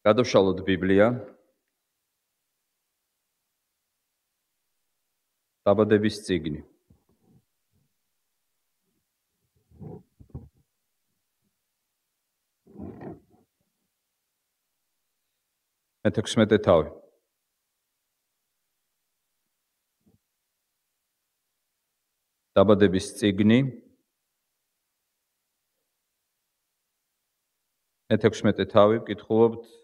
გადავშალოთ ბიბლია. დაბადების წიგნი. მე-16 თავი. დაბადების წიგნი. მე-16 თავი ვკითხულობთ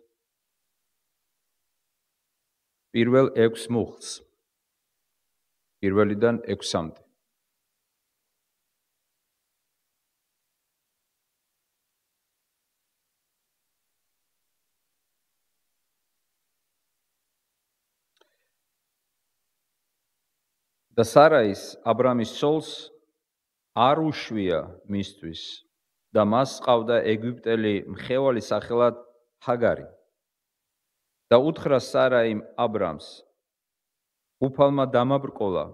პირველ 6 მუხლს. პირველიდან 6-მდე. და სარაის აბრამის ცოლს არ უშვია მისთვის და მას ყავდა ეგვიპტელი მხევალი სახელად ჰაგარი. და უთხრა სარაიმ აბრამს: უფალმა დამაბრკოლა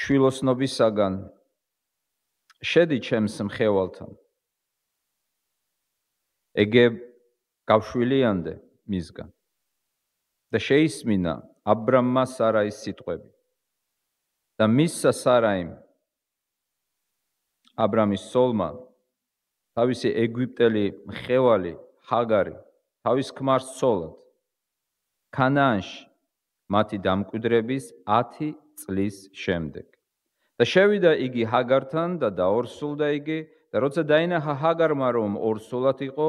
შვილოსნობისაგან, შედი ჩემს მხევალთან. ეგე გავშვილიანდე მისგან. და შეისმინა აბრამმა სარაის სიტყვები. და მისცა სარაიმ აბრამის ცოლმა თავისი ეგვიპტელი მხევალი ჰაგარი თავის ქმარს ცოლად ქანაანში მათი დამკვიდრების 10 წლის შემდეგ. და შევიდა იგი ჰაგართან და დაორსულდა იგი და როცა დაინახა ჰაგარმა რომ ორსულად იყო,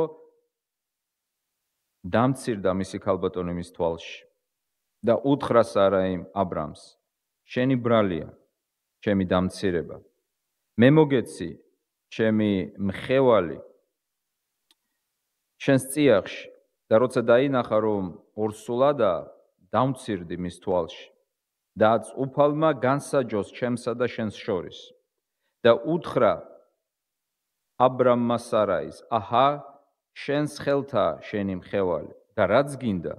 დამცირდა მისი ქალბატონი მის თვალში. და უთხრა სარაიმ აბრამს: შენი ბრალია, ჩემი დამცირება. მე მოგეცი, ჩემი მხევალი, შენს წიაღში. და როცა დაინახა რომ ორსულადაა, დამცირდი მის თვალში. და უფალმა განსაჯოს ჩემსა და შენს შორის. და უთხრა აბრამმა სარაის: აჰა, შენს ხელთაა შენი მხევალი და რაც გინდა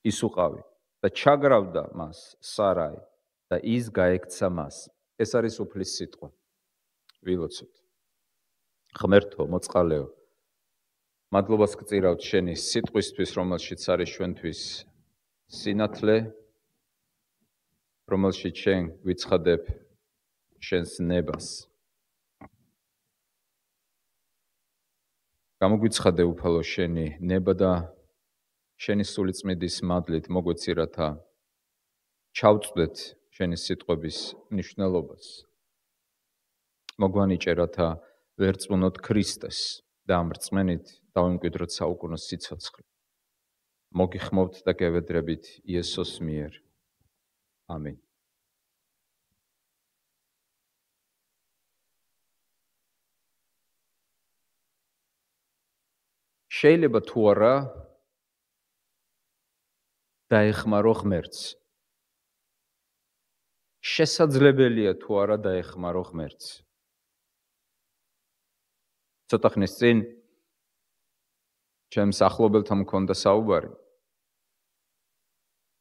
ის უყავი. და ჩაგრავდა მას სარაი და ის გაექცა მას. ეს არის უფლის სიტყვა. ვილოცოთ. ღმერთო, მოწყალეო, მადლობას გწირავთ შენი სიტყვისთვის, რომელშიც არის ჩვენთვის სინათლე, რომელშიც შენ გვიცხადებ შენს ნებას. გამოგვიცხადე უფალო შენი ნება და შენი სული წმედის მადლით მოგვეცი, რათა ჩავწვდეთ შენი სიტყვების მნიშვნელობას. მოგვანიჭე, რათა ვერ წვუნოთ ქრისტეს და ამ რწმენით დავიმკვიდროთ საუკუნო სიცოცხლე. მოგიხმობთ და გევედრებით იესოს მიერ. ამინ. შეიძლება თუ არა დაეხმარო ღმერთს. შესაძლებელია თუ არა დაეხმარო ღმერთს. ცოტა ხნის წინ ჩემს ახლობელთან მქონდა საუბარი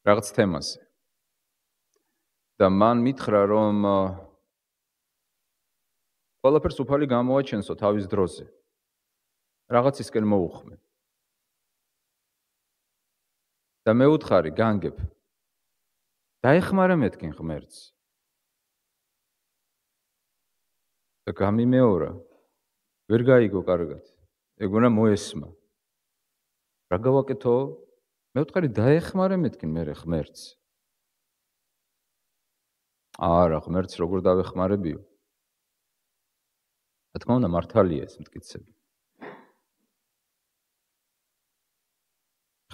რაღაც თემაზე. და მან მითხრა, რომ ყველაფერს უფალი გამოაჩენსო თავის დროზე. რაღაცისკენ მოუხმე. და მე უთხარი, განგებ, დაეხმარა მეთქენ ღმერთს. და გამიმეორა, ვერ გაიგო კარგად. ეგონა მოესმა. რა გავაკეთო? მე ვთქვი, დაეხმარა მეთქენ მე ღმერთს. არა, ღმერთს როგორ დავეხმარებიო? რა თქმა უნდა, მართალია ეს მტკიცები.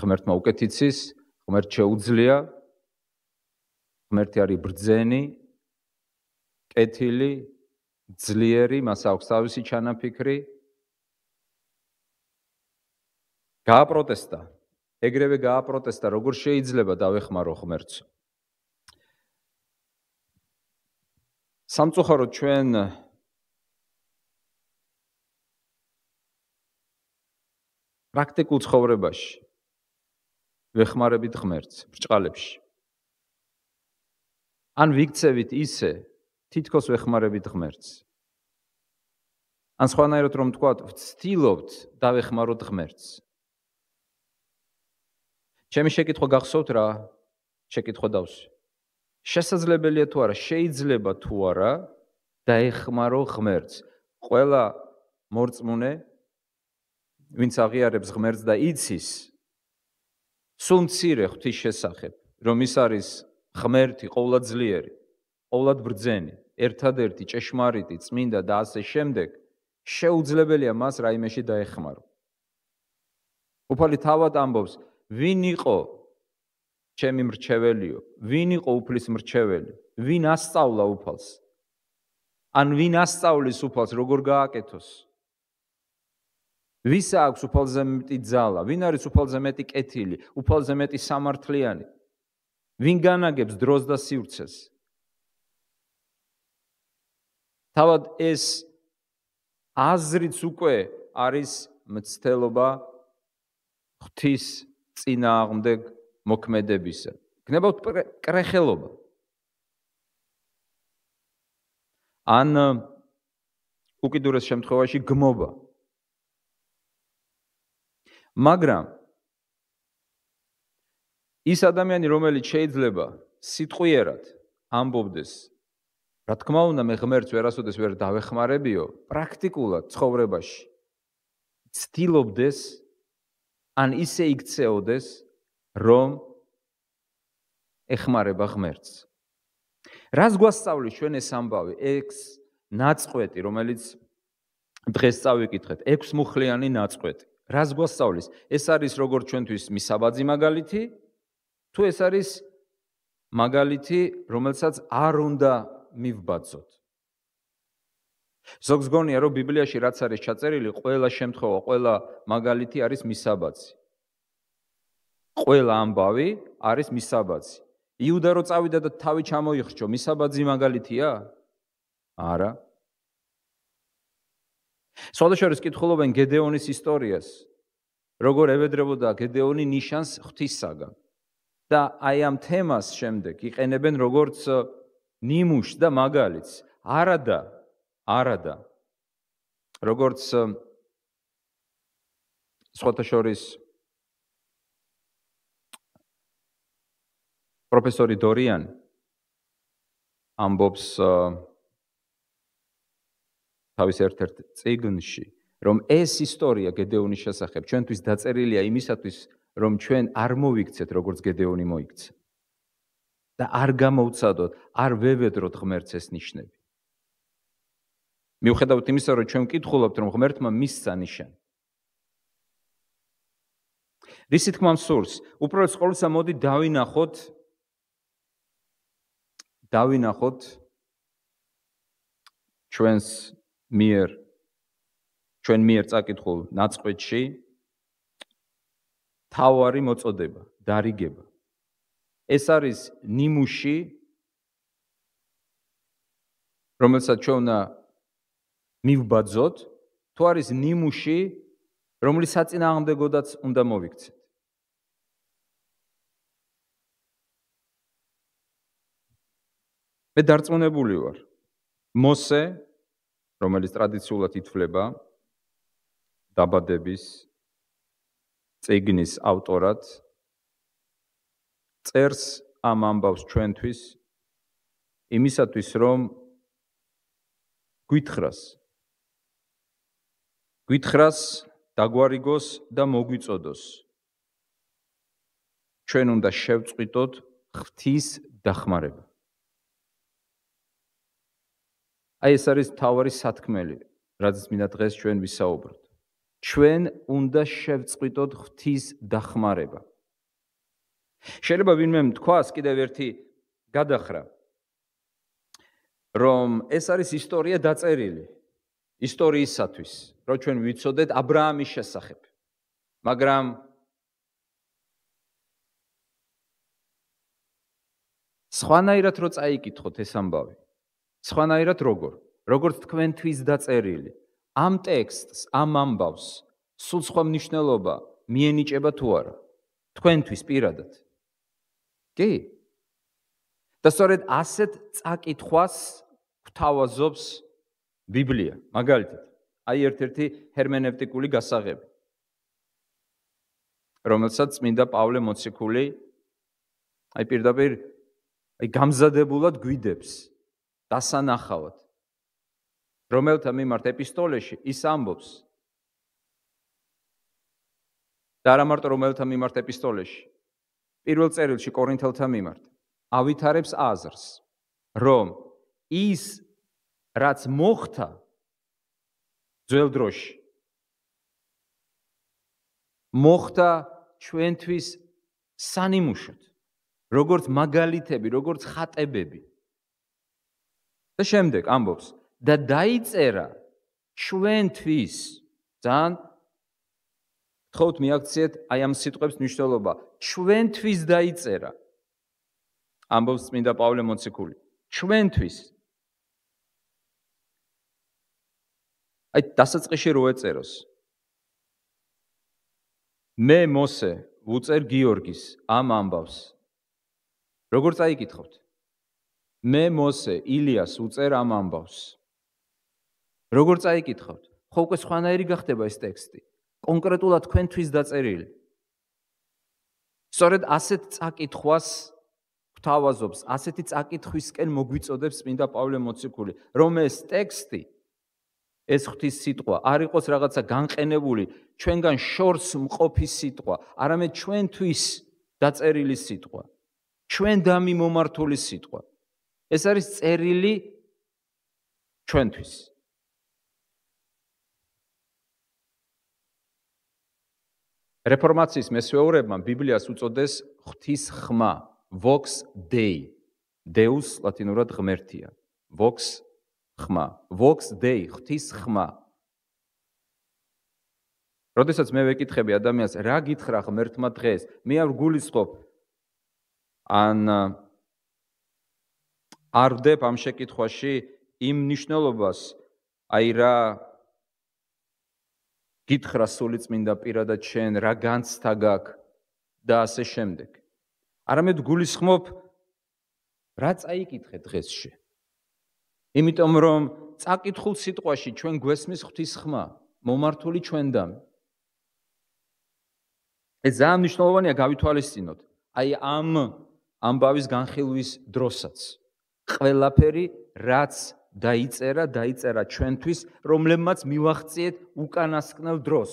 ღმერთმა უკეთ იცის, ღმერთს შეუძლია, ღმერთი არის ბრძენი, კეთილი, ძლიერი, მას აქვს თავისი ჩანაფიქრი. გააპროტესტა, ეგრევე გააპროტესტა, როგორ შეიძლება დავეხმარო ღმერთს. სამწუხაროდ ჩვენ პრაქტიკულ ცხოვრებაში ვეხმარებით ღმერთს ბრჭყალებში. ან ვიქცევით ისე, თითქოს ვეხმარებით ღმერთს. ან სხვანაირად რომ ვთქვათ, ვცდილობთ დავეხმაროთ ღმერთს. ჩემი შეკითხვა გახსოვთ რა? შეკითხვა დავსვი. შესაძლებელია თუ არა, შეიძლება თუ არა დაეხმარო ღმერთს. ყველა მორწმუნე, ვინც აღიარებს ღმერთს და იცის სულ მცირე ღვთის შესახებ, რომ ის არის ღმერთი, ყოვლადძლიერი, ყოვლადბრძენი, ერთადერთი, ჭეშმარიტი, წმინდა და ასე შემდეგ, შეუძლებელია მას რაიმეში დაეხმარო. უფალი თავად ამბობს, ვინ იყო ჩემი მრჩეველიო, ვინ იყო უფლის მრჩეველი, ვინ ასწავლა უფალს, ან ვინ ასწავლის უფალს, როგორ გააკეთოს. ვის აქვს უფალზე მეტი ძალა, ვინ არის უფალზე მეტი კეთილი, უფალზე მეტი სამართლიანი, ვინ განაგებს დროს და სივრცეს. თავად ეს აზრიც უკვე არის მცდელობა ღვთის წინააღმდეგ მოქმედებისა. გნებავთ კრეხელობა. ან უკიდურეს შემთხვევაში გმობა. მაგრამ ის ადამიანი, რომელიც შეიძლება სიტყვიერად ამბობდეს, რა თქმა უნდა, მე ღმერთს ვერასოდეს ვერ დავეხმარებიო, პრაქტიკულად ცხოვრებაში ცდილობდეს, ან ისე იქცეოდეს, რომ ეხმარება ღმერთს. რას გვასწავლის ჩვენ ეს ამბავი? ეს ნაწყვეტი, რომელიც დღეს წავიკითხეთ, 6 მუხლიანი ნაწყვეტი. რას გვასწავლის? ეს არის როგორც ჩვენთვის მისაბაძი მაგალითი, თუ ეს არის მაგალითი, რომელსაც არ უნდა მივბაძოთ. ზოგს გონია, რომ ბიბლიაში რაც არის ჩაწერილი, ყველა შემთხვევა, ყველა მაგალითი არის მისაბაძი. ყველა ამბავი არის მისაბაძი. იუდა რო წავიდა და თავი ჩამოიხრჩო, მისაბაძი მაგალითია? არა. სხვადასხვა კითხულობენ გედეონის ისტორიას, როგორ ევედრებოდა გედეონი ნიშანს ღვთისაგან. და აი ამ თემას შემდეგ იყენებენ როგორც ნიმუშს და მაგალითს. არადა. როგორც სხვადასხვა პროფესორი დორიანი ამბობს თავის ერთ-ერთ წიგნში, რომ ეს ისტორია გედეონის შესახებ ჩვენთვის დაწერილია იმისათვის, რომ ჩვენ არ მოვიქცეთ, როგორც გედეონი მოიქცა. და არ გამოვცადოთ, არ ვევედროთ ღმერთს ეს ნიშნები. მიუხედავად იმისა, რომ ჩვენ ვკითხულობთ, რომ ღმერთმა მისცა ნიშანი. რისი თქმა მსურს, უპირველეს ყოვლისა მოდი დავინახოთ ჩვენ მიერ წაკითხულ ნაწყვეტში თავარი მოწოდება, დარიგება. ეს არის ნიმუში, რომელსაც ჩვენ უნდა მივბაძოთ, თუ არის ნიმუში, რომლის საწინააღმდეგოდაც უნდა მოვიქცეთ. მე დარწმუნებული ვარ, მოსე, რომელიც ტრადიციულად ითვლება დაბადების წიგნის ავტორად, წერს ამ ამბავს ჩვენთვის იმისათვის, რომ გვითხრას, დაგვარიგოს და მოგვიწოდოს. ჩვენ უნდა შევწყვიტოთ ღვთის დახმარება. აი ეს არის მთავარი სათქმელი, რაზეც მინდა დღეს ჩვენ ვისაუბროთ. ჩვენ უნდა შევწყვიტოთ ღვთის დახმარება. შეიძლება ვინმე თქვას კიდევ ერთი გადახრა, რომ ეს არის ისტორია დაწერილი, ისტორიისათვის, რომ ჩვენ ვიცოდეთ აბრაამის შესახებ. მაგრამ სხვანაირად რო წაიკითხოთ ეს ამბავი, სხვანაირად როგორც თქვენთვის დაწერილი, ამ ტექსტს, ამ ამბავს სულ სხვა მნიშვნელობა მიენიჭება თუ არა, თქვენთვის პირადად. კი? და სწორედ ასეთ წაკითხვას გვთავაზობს ბიბლია, მაგალითად, აი ერთ-ერთი ჰერმენევტიკული გასაღები, რომელსაც წმინდა პავლე მოციქული აი პირდაპირ გამზადებულად გვიდებს დასანახავად, რომელთა მიმართ ეპისტოლეში ის ამბობს და არა მარტო რომელთა მიმართ ეპისტოლეში, პირველ წერილში კორინთელთა მიმართ ავითარებს აზრს, რომ ის რაც მოხდა ძველ დროში, მოხდა ჩვენთვის სანიმუშოდ, როგორც მაგალითები, როგორც ხატებები. და შემდეგ ამბობს და დაიწერა ჩვენთვის, ძალიან გთხოვთ მიაქციეთ აი ამ სიტყვებს მნიშვნელობა, ჩვენთვის დაიწერა. ამბობს წმინდა პავლე მოციქული, ჩვენთვის. აი დასაწყისში რო ეწეროს. მე მოსე ვუწერ გიორგის ამ ამბავს. როგორ წაიკითხოთ? მე მოსე ილიას უწერ ამ ამბავს. როგორ წაიკითხოთ? ხო უკვე სხვანაირი გახდება ეს ტექსტი. კონკრეტულად თქვენთვის დაწერილი. სწორედ ასეთ წაკითხვას გვთავაზობს, ასეთი წაკითხვისკენ მოგვიწოდებს წმინდა პავლე მოციქული, რომ ეს ტექსტი, ეს ღვთის სიტყვა არ იყოს რაღაცა განყენებული, ჩვენგან შორს მყოფი სიტყვა, არამედ ჩვენთვის დაწერილი სიტყვა, ჩვენ დამიმომართული სიტყვა. ეს არის წერილი ჩვენთვის. რეფორმაციის მესვეურებმა ბიბლიას უწოდეს ღვთის ხმა, vox dei. Deus ლათინურად ღმერთია. vox ხმა, vox dei, ღვთის ხმა. როდესაც მე ვეკითხები ადამიანს, რა გითხრა ღმერთმა დღეს, მე არ გულისხმობ ან არ ვდებ ამ შეკითხვაში იმ მნიშვნელობას, აი რა გითხრა სული წმინდა პირადად შენ, რა განცდა გაქვს და ასე შემდეგ. არამედ გულისხმობ რა წაიკითხე დღესში. იმიტომ რომ წაკითხულ სიტყვაში ჩვენ გვესმის ღვთის ხმა, მომართული ჩვენდან. ეს ძალიან მნიშვნელოვანია გავითვალისწინოთ. აი ამ ამბავის განხილვის დროსაც. ყველაფერი რაც დაიწერა ჩვენთვის, რომლებმაც მივახციეთ უკანასკნელ დროს.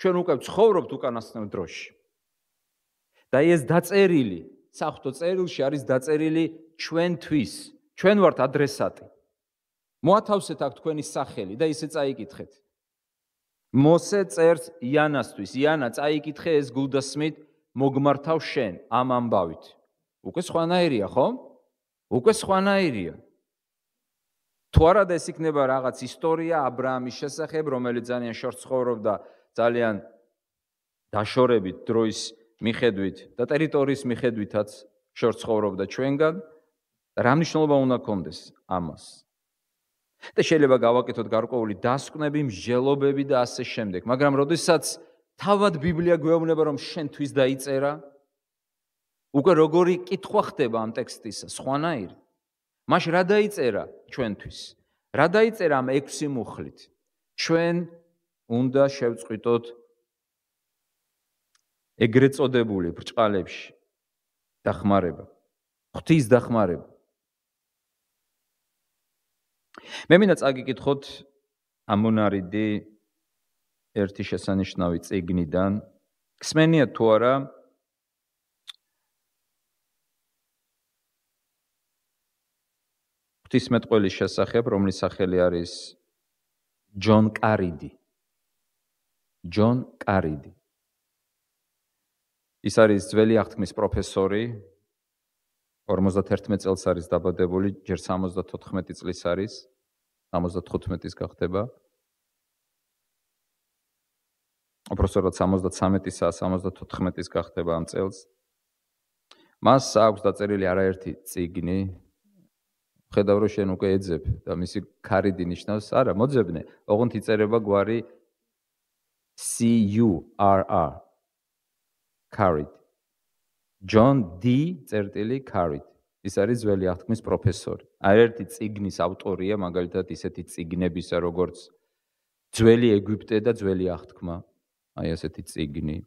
ჩვენ უკვე ვცხოვრობთ უკანასკნელ დროში. და ეს დაწერილი, საღვთო წერილში არის დაწერილი ჩვენთვის. ჩვენ ვართ ადრესატი. მოათავსეთ აქ თქვენი სახელი და ისე წაიკითხეთ. მოსე წერს იანასთვის, იანა წაიკითხე ეს გულდასმით მოგმართავ შენ ამ ამბავით. უკვე სხვანაირია, ხო? უკვე სხვანაირია. თუ არა და ეს იქნება რაღაც ისტორია ა ブラ ამის შესახებ, რომელიც ძალიან შორს ცხოვრობდა, ძალიან დაშორებით დროის მიხედვით და ტერიტორიის მიხედვითაც შორს ცხოვრობდა ჩვენგან, რა მნიშვნელობა უნდა ჰქონდეს ამას? და შეიძლება გავაკეთოთ გარკვეული დასკვნები, მსჯელობები და ასე შემდეგ, მაგრამ როდესაც თავად ბიბლია გვეუბნება, რომ შენთვის დაიწერა, უკვე როგორი კითხვა ხდება ამ ტექსტისა, სხვანაირი. მაშინ რა დაიწერა ჩვენთვის? რა დაიწერა ამ 6 მუხლით? ჩვენ უნდა შევწყვიტოთ ეგრეთ წოდებული ბრჭყალებში დახმარება, ღვთის დახმარება. მე მინდა წაგიკითხოთ ამონარიდი ერთი შესანიშნავი წიგნიდან. გსმენიათ თუ არა ღვთისმეტყველის შესახებ, რომლის სახელი არის ჯონ კარიდი. ჯონ კარიდი. ის არის ძველი აღთქმის პროფესორი, 51 წელს არის დაბადებული, ჯერ 74 წლის არის, 75-ის გახდება. უпростоრად 73-ისა, 74-ის გახდება ამ წელს. მას აქვს დაწერილი არაერთი წიგნი. ხედავ რომ შენ უკვე ეძებ და მისი კარიდი ნიშნავს, არა, მოძებნე, ოღონდ იწერება გვარი C-U-R-R. Carried. John D. Carried. ის არის ძველი აღთქმის პროფესორი. არაერთი წიგნის ავტორია, მაგალითად ისეთი წიგნებისა, როგორც ძველი ეგვიპტე და ძველი აღთქმა, აი ასეთი წიგნი,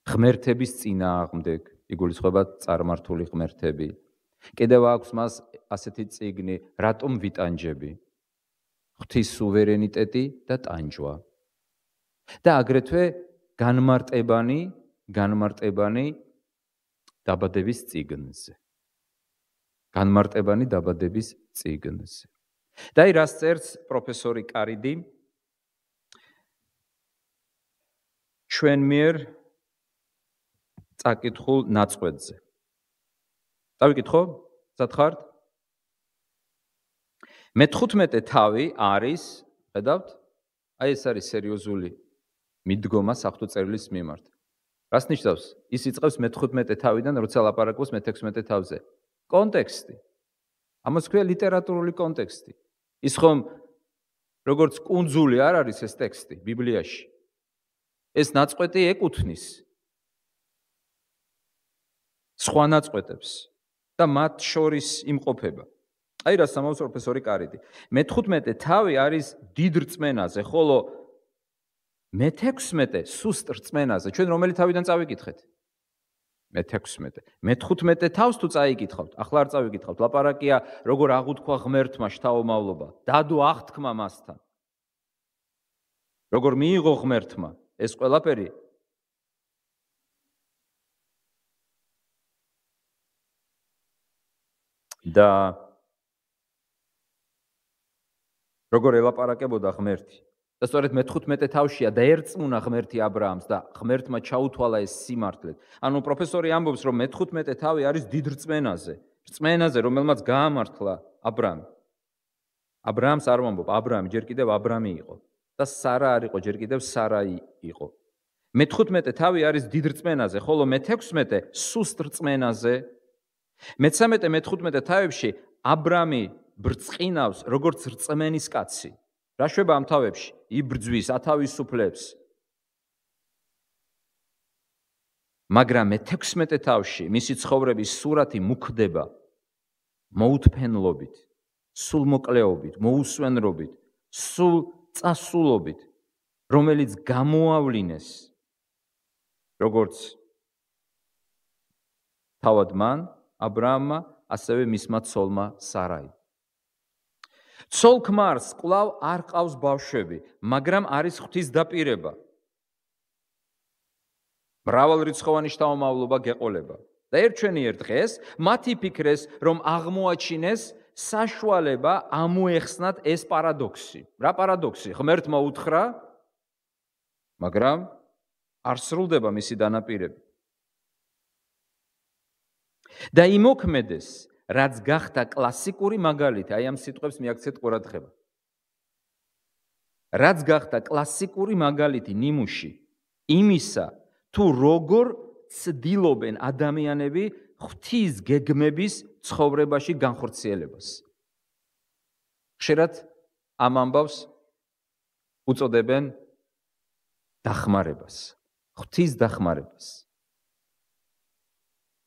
ღმერთების წინააღმდეგ, იგულისხმება წარმართული ღმერთები. კიდევ აქვს მას ასეთი წიგნი, რატომ ვიტანჯები? ღვთის სუვერენიტეტი და ტანჯვა. და აგრეთვე განმარტებანი დაბადების წიგნზე. განმარტებანი დაბადების წიგნზე. და აი რას წერს პროფესორი კარიდი ჩვენ მიერ წაკითხულ ნაწყვეტზე. დავიკითხო? სათხართ? მე-15 თავი არის, ხედავთ? აი ეს არის სერიოზული მიდგომა საღვთო-წერილის მიმართ. რას ნიშნავს? ის იწყებს მე-15 თავიდან, როცა ლაპარაკობს მე-16 თავზე. კონტექსტი. ამას ქვია ლიტერატურული კონტექსტი. ის ხომ როგორც კუნძული არ არის ეს ტექსტი ბიბლიაში. ეს ნაწყვეტი ეკუთვნის სხვა ნაწყვეტებს და მათ შორის იმყოფება. აი რას ამბობს პროფესორი კარიდი. მე-15 თავი არის დიდ რწმენაზე, ხოლო მე-16 სუსტ რწმენაზე. ჩვენ რომელი თავიდან წავიკითხეთ? მე-16. მე-15 თავს თუ წაიკითხავთ, ახლა არ წავიკითხავთ, ლაპარაკია როგორ აღუთქვა ღმერთმა შთაომავლობა, დადო აღთქმა მასთან. როგორ მიიღო ღმერთმა ეს ყველაფერი? და როგორ ელაპარაკებოდა ღმერთი? და სწორედ მე-15 თავშია და ერწმუნა ღმერთი აბრაამს და ღმერთმა ჩაუთვალა ეს სიმართლე. ანუ პროფესორი ამბობს, რომ მე-15 თავი არის დიდ რწმენაზე, რომელმაც გაამართლა აბრამი. აბრაამს არ ვამბობ, აბრამი ჯერ კიდევ აბრამი იყო და სარა არ იყო, ჯერ კიდევ სარაი იყო. მე-15 თავი არის დიდ რწმენაზე, ხოლო მე-16 სუსტ რწმენაზე. მე-13, მე-15 თავებში აბრამი ბრწყინავს როგორც რწმენის კაცი. რა შვება ამ თავებში? იბრძვის, ათავისუფლებს. მაგრამ მე-16 თავში მისი ცხოვრების სურათი მუქდება მოუთფენლობით, სულმოკლეობით, მოუსვენრობით, სულ წასულობით, რომელიც გამოავლინეს როგორც თავად მან, აბრაამმა, ასევე მისმა ცოლმა სარაი. ცოლ ქმარს კვლავ არ ყავს ბავშვები, მაგრამ არის ღვთის დაპირება. მრავალრიცხოვანი შთაომავლობა გეყოლება. და ერთჩვენიერ დღეს მათ იფიქრეს, რომ აღმოაჩინეს საშუალება ამოეხსნათ ეს პარადოქსი. რა პარადოქსი? ღმერთმა უთხრა, მაგრამ არ სრულდება მისი დანაპირები. და იმოქმედეს, რაც გახდა კლასიკური მაგალითი, აი ამ სიტყვებს მიაქცეთ ყურადღება. რაც გახდა კლასიკური მაგალითი ნიმუში იმისა, თუ როგორ ცდილობენ ადამიანები ღვთის გეგმების ცხოვრებაში განხორციელებას. ხშირად ამ ამბავს უწოდებენ დახმარებას, ღვთის დახმარებას.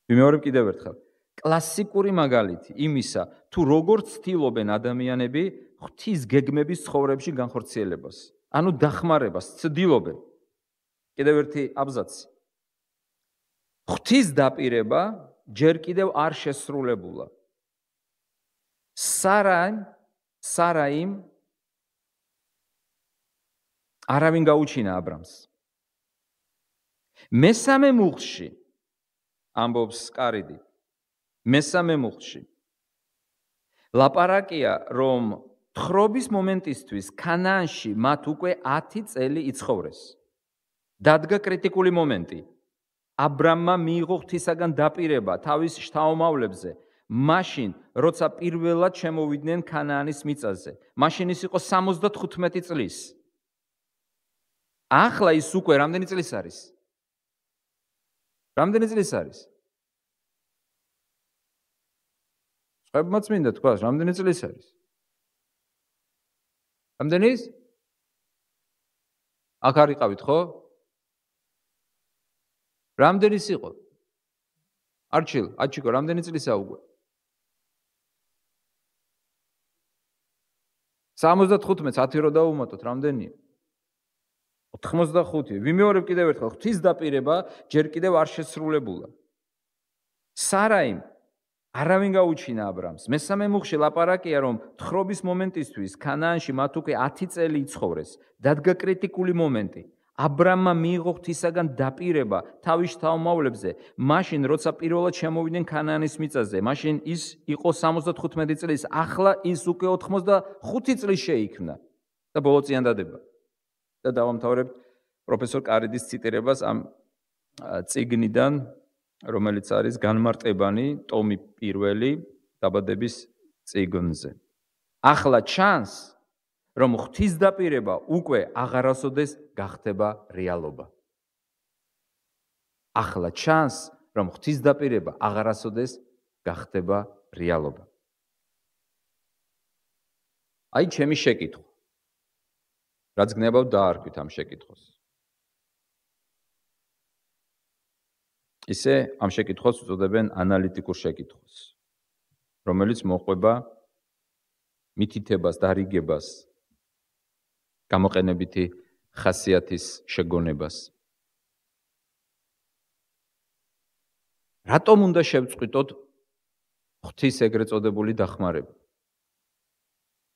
ვიმეორებ კიდევ ერთხელ. კლასიკური მაგალითი იმისა, თუ როგორ ცდილობენ ადამიანები ღვთის გეგმების ცხოვრებაში განხორციელებას. ანუ დახმარებას ცდილობენ. კიდევ ერთი აბზაცი. ღვთის დაპირება ჯერ კიდევ არ შესრულებულა. სარაიმ არავინ გაუჩინა აბრამს. მესამე მუხლში ამბობს კარიდი. მესამე მუხლში ლაპარაკია, რომ თხრობის მომენტისთვის ქანაანში მათ უკვე 10 წელი იცხოვრეს. დადგა კრიტიკული მომენტი. აბრამმა მიიღო ღვთისაგან დაპირება თავის შთაომავლებზე, მაშინ, როცა პირველად შემოვიდნენ ქანაანის მიწაზე. მაშინ ის იყო 75 წლის. ახლა ის უკვე რამდენი წლის არის? რამდენი წლის არის? ხებმოც მინდა თქვას, რამდენი წლის არის? რამდენი ის? აქ არ იყავით, ხო? რამდენი ის იყო? არჩილ, აჩიკო, რამდენი წლისა უკვე? 75, 10 რო დავუმატოთ, რამდენია? 85. ვიმეორებ კიდევ ერთხელ, ღვთის დაპირება ჯერ კიდევ არ შესრულებულა. სარაიმ არავინ გაუჩინა აბრამს. მესამე მუხში ლაპარაკია, რომ თხრობის მომენტისთვის ქანაანში მათ უკვე 10 წელი იცხოვრეს. დადგა კრიტიკული მომენტი. აბრამმა მიიღო ღვთისაგან დაპირება თავის შთამომავლებზე, მაშინ როცა პირველად შემოვიდნენ ქანაანის მიწაზე, მაშინ ის იყო 75 წლის, ახლა ის უკვე 85 წლის შეიქმნა და ბოლოწიან დადება. და დავამთავრებთ პროფესორ კარიდის ციტირებას ამ წიგნიდან, რომელიც არის განმარტებანი ტომი 1 დაბადების წიგნზე. ახლა ჩანს, რომ ღვთის დაპირება უკვე აღარასოდეს გახდება რეალობა. ახლა ჩანს, რომ ღვთის დაპირება აღარასოდეს გახდება რეალობა. აი ჩემი შეკითხვა. რაც გნებავთ დაარქვით ამ შეკითხვას. ისე ამ შეკითხვას უწოდებენ ანალიტიკურ შეკითხვას, რომელიც მოყვება მითითებას, დარიგებას, გამოყენებითი ხასიათის შეგონებას. რატომ უნდა შევწყვიტოთ ღვთის ეგრეთ წოდებული დახმარება?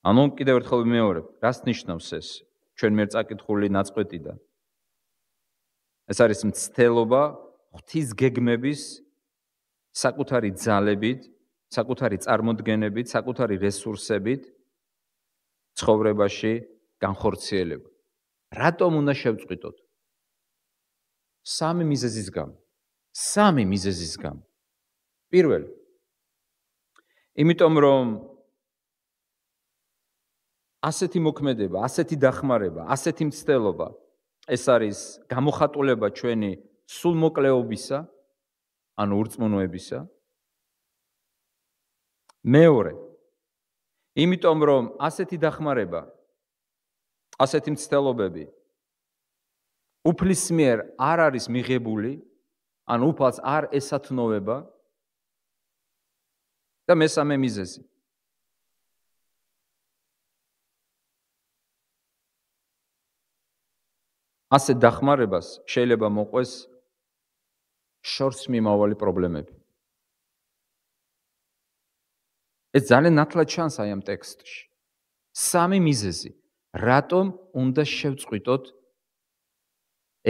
ანუ კიდევ ერთხელ ვიმეორებ, რას ნიშნავს ეს ჩვენ მიერ წაკითხული ნაწყვეტიდან? ეს არის მცდელობა ღვთის გეგმების საკუთარი ძალებით, საკუთარი წარმოდგენებით, საკუთარი რესურსებით ცხოვრებაში განხორციელება. რატომ უნდა შევწყვიტოთ? 3 მიზეზის გამო. 3 მიზეზის გამო. პირველი. იმიტომ რომ ასეთი მოქმედება, ასეთი დახმარება, ასეთი მცდელობა ეს არის გამოხატულება ჩვენი სულმოკლეობისა, ანუ ურწმუნოებისა. მეორე. იმიტომ რომ ასეთი დახმარება, ასეთი მცდელობები უფლის მიერ არ არის მიღებული, ანუ უფალს არ ესათნოვება. და მესამე მიზეზი. ასე დახმარებას შეიძლება მოყვეს შორს მიმავალი პრობლემები. ეს ძალიან ნათლად ჩანს აი ამ ტექსტში. 3 მიზეზი, რატომ უნდა შევწყვიტოთ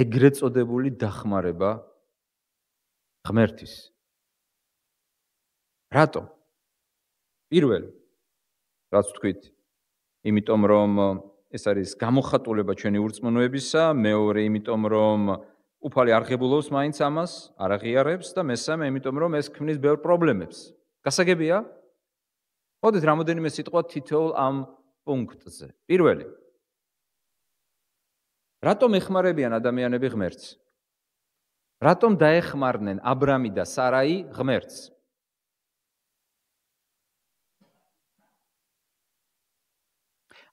ეგრეთ წოდებული დახმარება ღმერთის. რატომ? პირველი, რაც ვთქვით, იმიტომ რომ ეს არის გამოხატულება ჩვენი ურწმუნოებისა, მეორე, იმიტომ რომ უფალი არ ღებულობს მაინც ამას, არ აღიარებს და მესამე, იმიტომ რომ ეს ქმნის ბევრ პრობლემებს. გასაგებია? მოდით რამოდენიმე სიტყვა თითოეულ ამ პუნქტზე. პირველი. რატომ ეხმარებიან ადამიანები ღმერთს? რატომ დაეხმარნენ აბრამი და სარაი ღმერთს?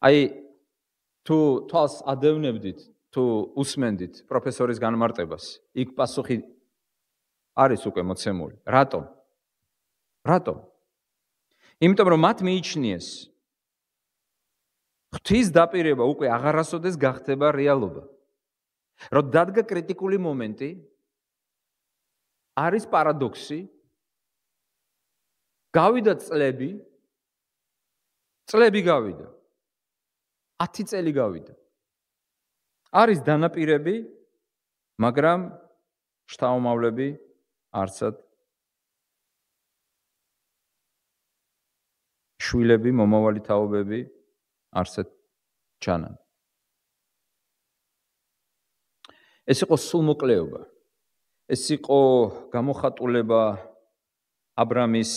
აი თუ თვალს ადევნებდით, თუ უსმენდით პროფესორის განმარტებას, იქ პასუხი არის უკვე მოცემული. რატომ? რატომ? იმიტომ რომ მათ მიიჩნიეს ღვთის დაპირება უკვე აღარასოდეს გახდება რეალობა. რომ დადგა კრიტიკული მომენტი, არის პარადოქსი, გავიდა წლები გავიდა. 10 წელი გავიდა. არის დანაპირები, მაგრამ შთამომავლები არცად. შვილები, მომავალი თაობები არცად ჩანან. ეს იყო სულმოკლეობა. ეს იყო გამოხატულება აბრამის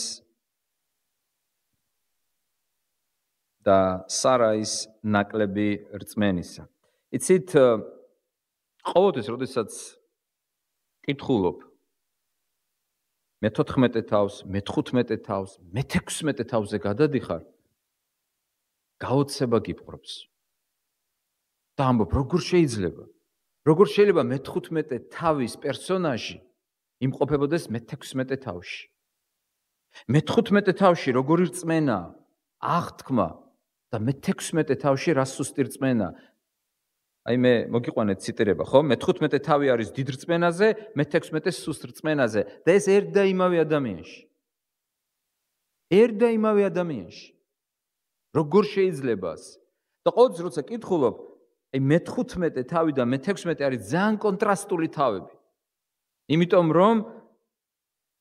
და სარაის ნაკლები რწმენისა. იცით, ყოველთვის, როდესაც კითხულობ მე-14 თავს, მე-15 თავს, მე-16 თავზე გადადიხარ, გაოცება გიპყრობს. და ამბობ, როგორ შეიძლება? როგორ შეიძლება მე-15 თავის პერსონაჟი იმყოფებოდეს მე-16 თავში? მე-15 თავში როგორი რწმენა, აღთქმა და მე-16 თავში რა სუსტი რწმენა? აი მე მოგიყვანეთ ციტირება, ხო? მე-15 თავი არის დიდ რწმენაზე, მე-16 სუსტ რწმენაზე და ეს ერთ და იმავე ადამიანში. ერთ და იმავე ადამიანში. როგორ შეიძლება ეს? და ყოველთვის როცა კითხულობ, აი მე-15 თავი და მე-16 არის ძალიან კონტრასტული თავები. იმიტომ რომ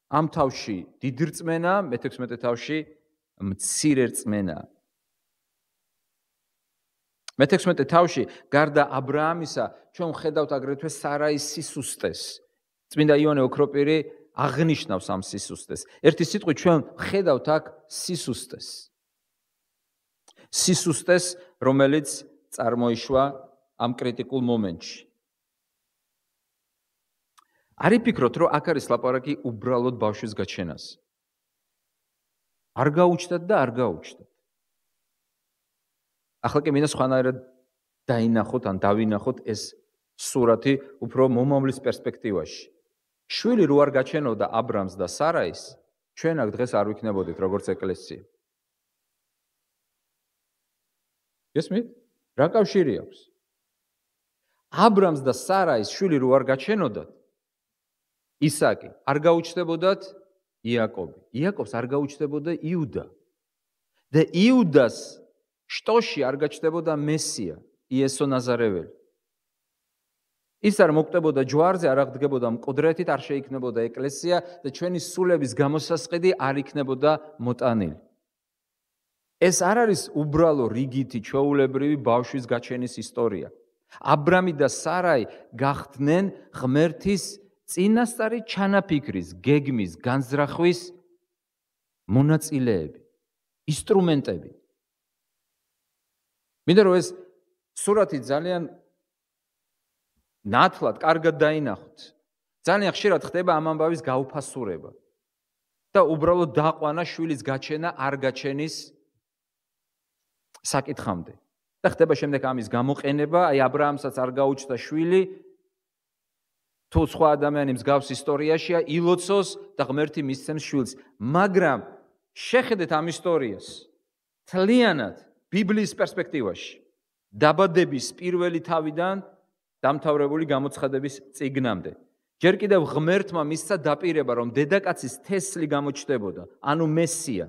ამ თავში დიდი რწმენა, მე-16 თავში მცირე რწმენა. მე-16 თავში გარდა ა ブラ ამისა, ჩვენ ხედავთ აგრეთვე სარაის სისუსტეს. წმინდა იონე ოქროპირი აღნიშნავს ამ სისუსტეს. ერთი სიტყვით ჩვენ ხედავთ აქ სისუსტეს. სისუსტეს, რომელიც წარმოიშვა ამ კრიტიკულ მომენტში. არ იფიქროთ, რომ აქ არის ლაპარაკი უბრალოდ ბავშვის გაჩენაზე. არ გაუჩნდათ და არ გაუჩნდათ. ახლა კი მინდა სხვანაირად დაინახოთ ან დავინახოთ ეს სურათი უფრო მომავლის პერსპექტივაში. შვილი რო არ გაჩენოდა ა ブラ ამს და სარაის, ჩვენ აქ დღეს არ ვიქნებოდით როგორც ეკლესია. გესმით? რა კავშირი აქვს? ა ブラ ამს და სარაის შვილი რო არ გაჩენოდათ, ისაკი არ გაუჩნდებოდათ იაკობი. იაკობს არ გაუჩნდებოდა იუდა. და იუდას შტოში არ გაჩნდებოდა მესია, იესო ნაზარეველი. ის არ მოკვდებოდა ჯვარზე, არ აღდგებოდა მკვდრეთით, არ შეიქმნებოდა ეკლესია და ჩვენი სულების გამოსასყიდი არ იქნებოდა მოტანილი. ეს არ არის უბრალო რიგითი ჩვეულებრივი ბავშვის გაჩენის ისტორია. ა ブラ ამი და სარაი გახდნენ ღმერთის წინასწარი ჩანაფიქრის, გეგმის, განზრახვის მონაწილეები, ინსტრუმენტები. მინდა რომ ეს სურათი ძალიან ნათლად, კარგად დაინახოთ. ძალიან ხშირად ხდება ამ ამბავის გაუფასურება და უბრალოდ დაყვანა შვილის გაჩენა არ გაჩენის საკითხამდე. და ხდება შემდეგ ამის გამოყენება, აი ა ブラ ამსაც არ გაუჩნდა შვილი, თუ სხვა ადამიანი მსგავს ისტორიაშია, ილოცოს და ღმერთი მისცემს შვილს. მაგრამ შეხედეთ ამ ისტორიას თლიანად ბიბლიის პერსპექტივაში, დაბადების პირველი თავიდან დამთავრებული გამოცხადების წიგნამდე. ჯერ კიდევ ღმერთმა მისცა დაპირება, რომ დედაკაცის თესლი გამოჩნდებოდა, ანუ მესია.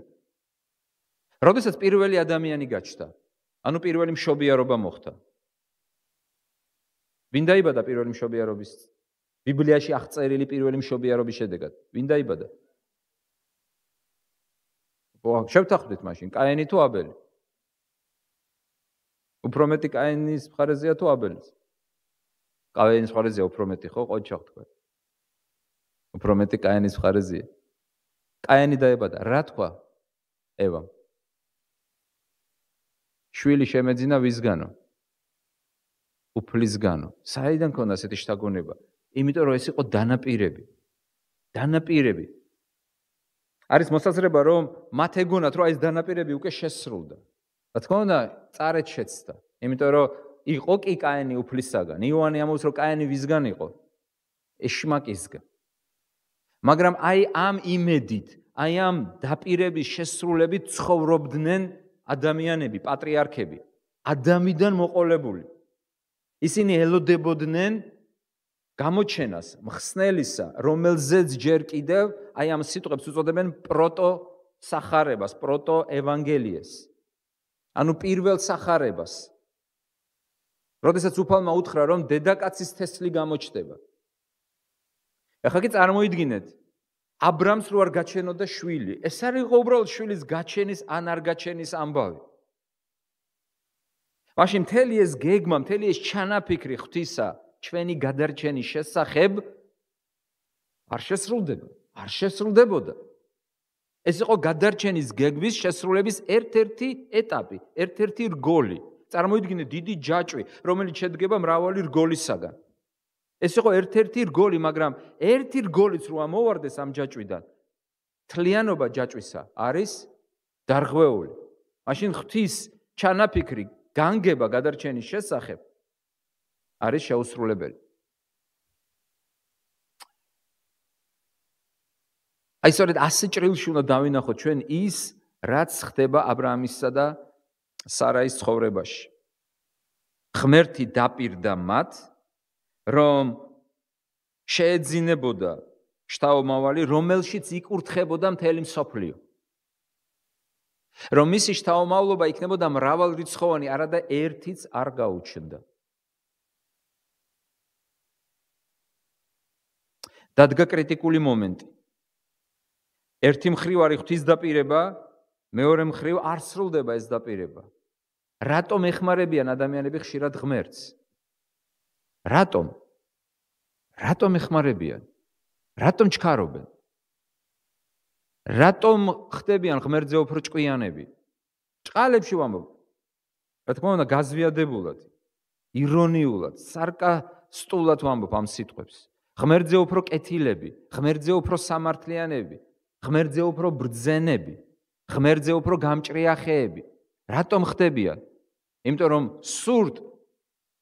როდესაც პირველი ადამიანი გაჩნდა, ანუ პირველი მშობიარობა მოხდა. ვინ დაიბადა პირველი მშობიარობის? ბიბლიაში აღწერილი პირველი მშობიარობის შედეგად. ვინ დაიბადა? შევთანხმდით მაშინ, კაენი თუ აბელი? უფრო მეტი კაენის მხარეზეა თუ აბელის? კაენის მხარეზეა უფრო მეტი, ხო? ყოჩახ თქვა. უფრო მეტი კაენის მხარეზეა. კაენი დაიბადა, რა თქვა? ევამ. შვილი შემეძინა ვისგანო? უფლისგანო. საიდან ქონდა ასეთი შთაგონება? იმიტომ რომ ეს იყო დანაპირები. დანაპირები. არის მოსაზრება, რომ მათ ეგონათ, რომ ეს დანაპირები უკვე შესრულდა. რა თქმა უნდა, წარეთ შეცდა. იმიტომ რომ იყო კი კაენი უფლისაგან. იოანე ამბობს, რომ კაენი ვისგან იყო? ეშმაკისგან. მაგრამ აი ამ იმედით, აი ამ დაპირების შესრულებით ცხოვრობდნენ ადამიანები, პატრიარქები, ადამიდან მოყოლებული. ისინი ელოდებოდნენ გამოჩენას, მხსნელისა, რომელზეც ჯერ კიდევ აი ამ სიტყვებს უწოდებენ პროტოსახარებას, პროტოევანგელიეს. ანუ პირველ სახარებას. როდესაც უფალმა უთხრა, რომ დედაკაცის თესლი გამოჩნდება. ახლა კი წარმოიდგინეთ, ა ブラ ამს რო არ გაჩენოდა შვილი, ეს არ იყო უბრალოდ შვილის გაჩენის ან არ გაჩენის ამბავი. მაშინ მთელი ეს გეგმა, მთელი ეს ჩანაფიქრი ღვთისა, ჩვენი გადარჩენის შესახებ არ შესრულდება, არ შესრულდებოდა. ეს იყო გადარჩენის გეგმის შესრულების ერთ-ერთი ეტაპი, ერთ-ერთი რგოლი. წარმოიდგინეთ დიდი ჯაჭვი, რომელიც შედგება მრავალი რგოლისაგან. ეს იყო ერთ-ერთი რგოლი, მაგრამ ერთი რგოლიც რო ამოვარდეს ამ ჯაჭვიდან, თლიანობა ჯაჭვისა არის დარღვეული. მაშინ ღვთის ჩანაფიქრი, განგება გადარჩენის შესახებ არის შეუსრულებელი. აი სწორედ ასე ჭრილში უნდა დავინახოთ ჩვენ ის, რაც ხდება ა ブラ ამისა და სარაის ცხოვრებაში. ღმერთი დაპირდა მათ, რომ შეეძინებოდა შთაომავალი, რომელშიც იკურთხებოდა მთელი მსოფლიო. რომ მისი შთაომავლობა იქნებოდა მრავალრიცხოვანი, არადა ერთიც არ გაუჩნდა. დადგა კრიტიკული მომენტი. ერთი მხრივ არის ღვთის დაპირება, მეორე მხრივ არ სრულდება ეს დაპირება. რატომ ეხმარებიან ადამიანები ხშირად ღმერთს? რატომ? რატომ ეხმარებიან? რატომ ჩქარობენ? რატომ ხდებიან ღმერთზე უფრო ჭკვიანები? ჭყალებში ვამბობ. რა თქმა უნდა, გაზვიადებულად, ირონიულად, სარკასტულად ვამბობ ამ სიტყვებს. ღმერთზე უფრო კეთილები, ღმერთზე უფრო სამართლიანები, ღმერთზე უფრო ბრძენები, ღმერთზე უფრო გამჭრიახეები. რატომ ხდებიან? იმიტომ რომ სურთ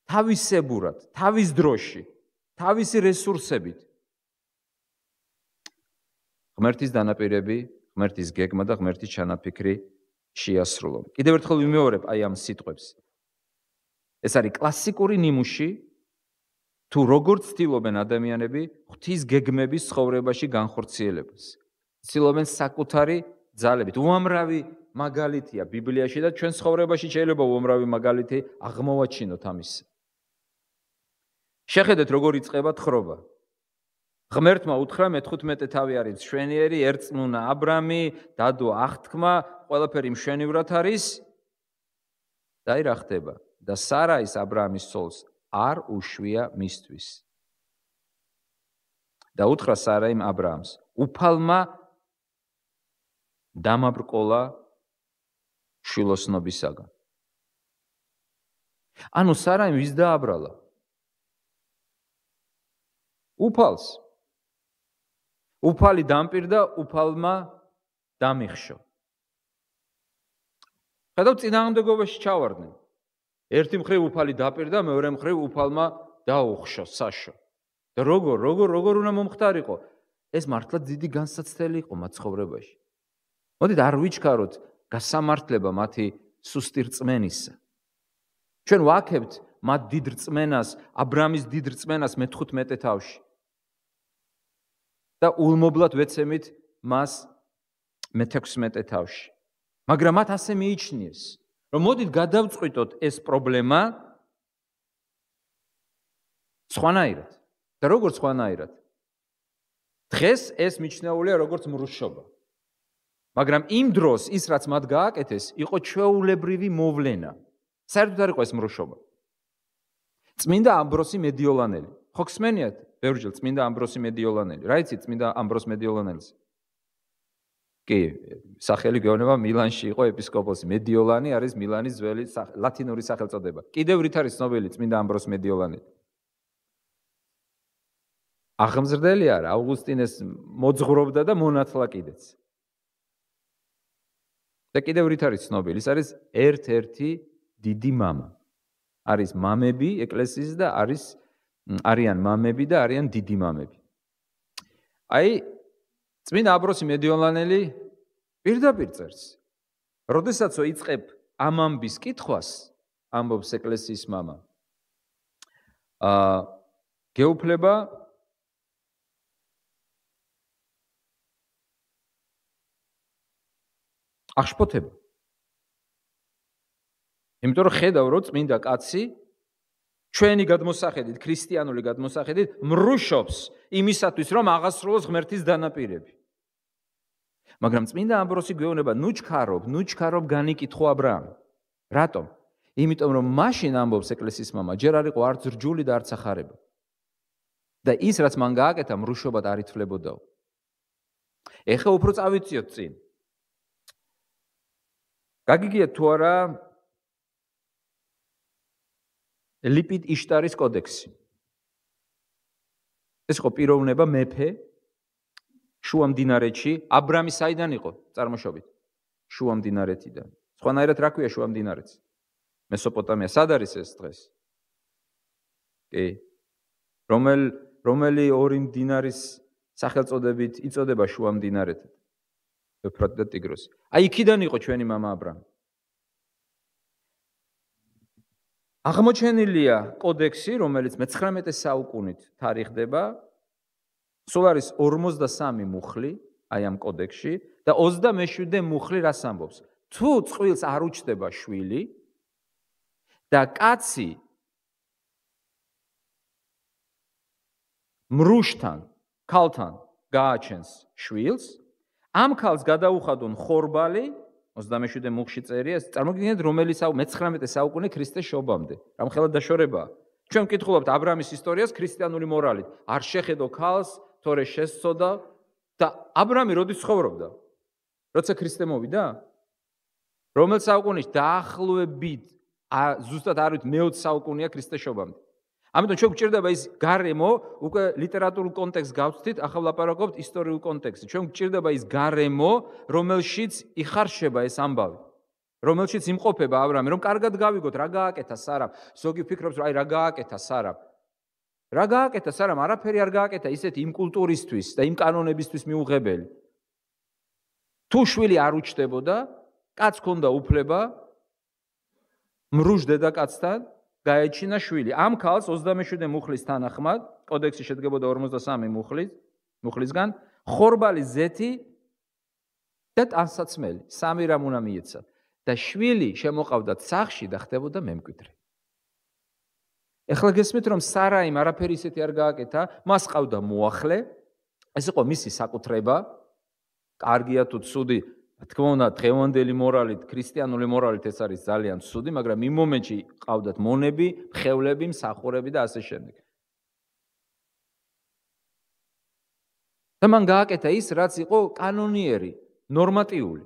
თავისებურად, თავის დროში, თავისი რესურსებით ღმერთის დანაპირები, ღმერთის გეგმა და ღმერთის ჩანაფიქრი შეასრულონ. კიდევ ერთხელ ვიმეორებ აი ამ სიტყვებს. ეს არის კლასიკური ნიმუში, თუ როგორ ცდილობენ ადამიანები ღვთის გეგმების ცხოვრებაში განხორციელებას. ცდილობენ საკუთარი ძალებით. უამრავი მაგალითია ბიბლიაში და ჩვენ ცხოვრებაში შეიძლება უამრავი მაგალითი აღმოვაჩინოთ ამის. შეხედეთ როგორ იწყება თხრობა. ღმერთმა უთხრა მე-15 თავი არის მშვენიერი, ერწმუნა აბრამი, დადო აღთქმა, ყველაფერი მშვენივრად არის. და აი რა ხდება? და სარაის აბრამის ცოლს არ უშვია მისთვის. და უთხრა სარაიმ აბრამს, უფალმა დამაბრკოლა შვილოსნობისაგან. ანუ სარაიმ ვის დააბრალა? უფალს. უფალი დამპირდა, უფალმა დამიხშო. ხედავთ, წინააღმდეგობაში ჩავარდნენ. ერთი მხრივ უფალი დაპირდა, მეორე მხრივ უფალმა დაუხშო, საშო. და როგორ უნდა მომხდარიყო? ეს მართლა დიდი განსაცდელი იყო მათ ცხოვრებაში. მოდით არ ვიჩქაროთ გასამართლება მათი სუსტი რწმენისა. ჩვენ ვაქებთ მათ დიდ რწმენას, აბრამის დიდ რწმენას მე-15 თავში. და ულმობლად ვეცემით მას მე-16 თავში. მაგრამ მათ ასე მიიჩნიეს, რომ მოდით გადავწყვიტოთ ეს პრობლემა სხვანაირად. და როგორ სხვანაირად? დღეს ეს მიჩნეულია როგორც მრუშობა. მაგრამ იმ დროს ის რაც მათ გააკეთეს, იყო ჩვეულებრივი მოვლენა. საერთოდ არ იყო ეს მრუშობა. წმინდა ამბროსი მედიოლანელი. ხო გსმენიათ? ბევრჯერ წმინდა ამბროსი მედიოლანელი. რა იცით წმინდა ამბროს მედიოლანელს? კი, სახელი გეუბნება მილანში იყო ეპისკოპოსი. მედიოლანი არის მილანის ძველი ლათინური სახელწოდება. კიდევ რით არის ცნობილი წმინდა ამბროს მედიოლანელი? აღმზრდელი არა, ავგუსტინეს მოძღვრობდა და მონათლა კიდეც. და კიდევ რით არის ცნობილი? ის არის ერთ-ერთი დიდი მამა. არის მამები ეკლესიის და არიან მამები და არიან დიდი მამები. აი, წმინდა ამბროსი მედიოლანელი პირდაპირ წერს. როდესაც იწყებ ამ ამბის კითხვას, ამბობს ეკლესიის მამა. გეუფლება აღშფოთება. იმიტომ რომ ხედავ რომ წმინდა კაცი ჩვენი გადმოსახედით, ქრისტიანული გადმოსახედით მრუშობს იმისათვის რომ აღასრულოს ღმერთის დანაპირები. მაგრამ წმინდა ამბროსი გვეუბნება, ნუ ჩქარობ განიკითხო აბრაამი. რატომ? იმიტომ რომ მაშინ ამბობს ეკლესიის მამა, ჯერ არ იყო არც რჯული და არც ახარება. და ის რაც მან გააკეთა მრუშობად არ ითვლებოდაო. ეხლა უფრო წავიწიოთ წინ. გაგიგიათ თუ არა ლიპიდ იშტარის კოდექსი. ეს იყო პიროვნება მეფე შუამდინარეთში, აბრამი საიდან იყო წარმოშობით? შუამდინარეთიდან. სხვანაირად რა ქვია შუამდინარეთს? მესოპოტამია. სად არის ეს დღეს? კი. რომელი ორი მდინარის სახელწოდებით იწოდება შუამდინარეთად? ეფრატი და ტიგროსი. აი იქიდან იყო ჩვენი მამა აბრამი. აღმოჩენილია კოდექსი, რომელიც მე-19 საუკუნით თარიღდება. სულ არის 43 მუხლი აი ამ კოდექსში და 27 მუხლი რას ამბობს? თუ წყვილს არ უჩნდება შვილი და კაცი მრუშთან, ქალთან გააჩენს შვილს, ამ ქალს გადაუხადონ ხორბალი, 27 მუხლში წერია, წარმოგიდგენთ რომელიც მე-19 საუკუნე ქრისტეს შობამდე. რამხელა დაშორებაა. ჩვენ ვკითხულობთ აბრამის ისტორიას ქრისტიანული მორალით. არ შეხედო ქალს, თორე შესწოდა და აბრამი როდის ცხოვრობდა? როცა ქრისტე მოვიდა? რომელ საუკუნეში? დაახლოებით ზუსტად არ ვიცი მე-20 საუკუნეა ქრისტეს შობამდე. ამიტომ ჩვენ გვჭირდება ის გარემო, უკვე ლიტერატურულ კონტექსტს გავცდით, ახლა ვლაპარაკობთ ისტორიულ კონტექსტზე. ჩვენ გვჭირდება ის გარემო, რომელშიც იხარშება ეს ამბავი. რომელშიც იმყოფება აბრამი, რომ კარგად გავიგოთ, რა გააკეთა სარამ. ზოგი ფიქრობს, რომ აი რა გააკეთა სარამ. რა გააკეთა სარამ? არაფერი არ გააკეთა, ისეთი იმ კულტურისთვის და იმ კანონებისთვის მიუღებელი. თუ შვილი არ უჩნდებოდა, კაცს ჰქონდა უფლება მრუშ დედაკაცთან გაეჩინა შვილი. ამ ქალს 27 მუხლის თანახმად, კოდექსი შედგებოდა 43 მუხლისგან, ხორბალი ზეთი და ტანსაცმელი, 3 რამ უნდა მიეცა და შვილი შემოყავდათ სახლში და ხდებოდა მემკვიდრე. ეხლა გესმით, რომ სარაიმ არაფერი ისეთი არ გააკეთა, მას ყავდა მოახლე, ეს იყო მისი საკუთრება, კარგია თუ ცუდი, თქმა უნდა, დღევანდელი მორალით, ქრისტიანული მორალით ეს არის ძალიან ცუდი, მაგრამ იმ მომენტში ყავდათ მონები, მხევლები, მსახურები და ასე შემდეგ. და მან გააკეთა ის, რაც იყო კანონიერი, ნორმატიული.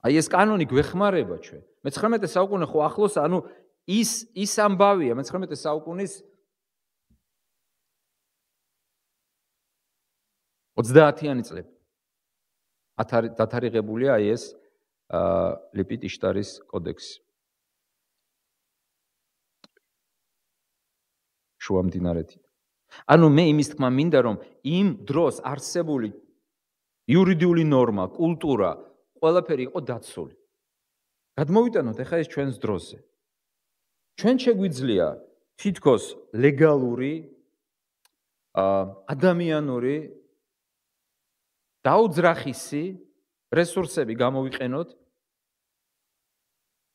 აი ეს კანონი გვეხმარება ჩვენ. მე-19 საუკუნე ხო ახლოს, ანუ ის ამბავია მე-19 საუკუნის 30-იანი წლები. დათარიღებულია აი ეს ლიპიტიშტარის კოდექსი. შუამდინარეთი. ანუ მე იმის თქმა მინდა, რომ იმ დროს არსებული იურიდიული ნორმა, კულტურა, ყველაფერი იყო დაცული. გადმოვიტანოთ ახლა ეს ჩვენს დროზე. ჩვენ შეგვიძლია თითქოს ლეგალური, ადამიანური დაუძრახისი რესურსები გამოვიყენოთ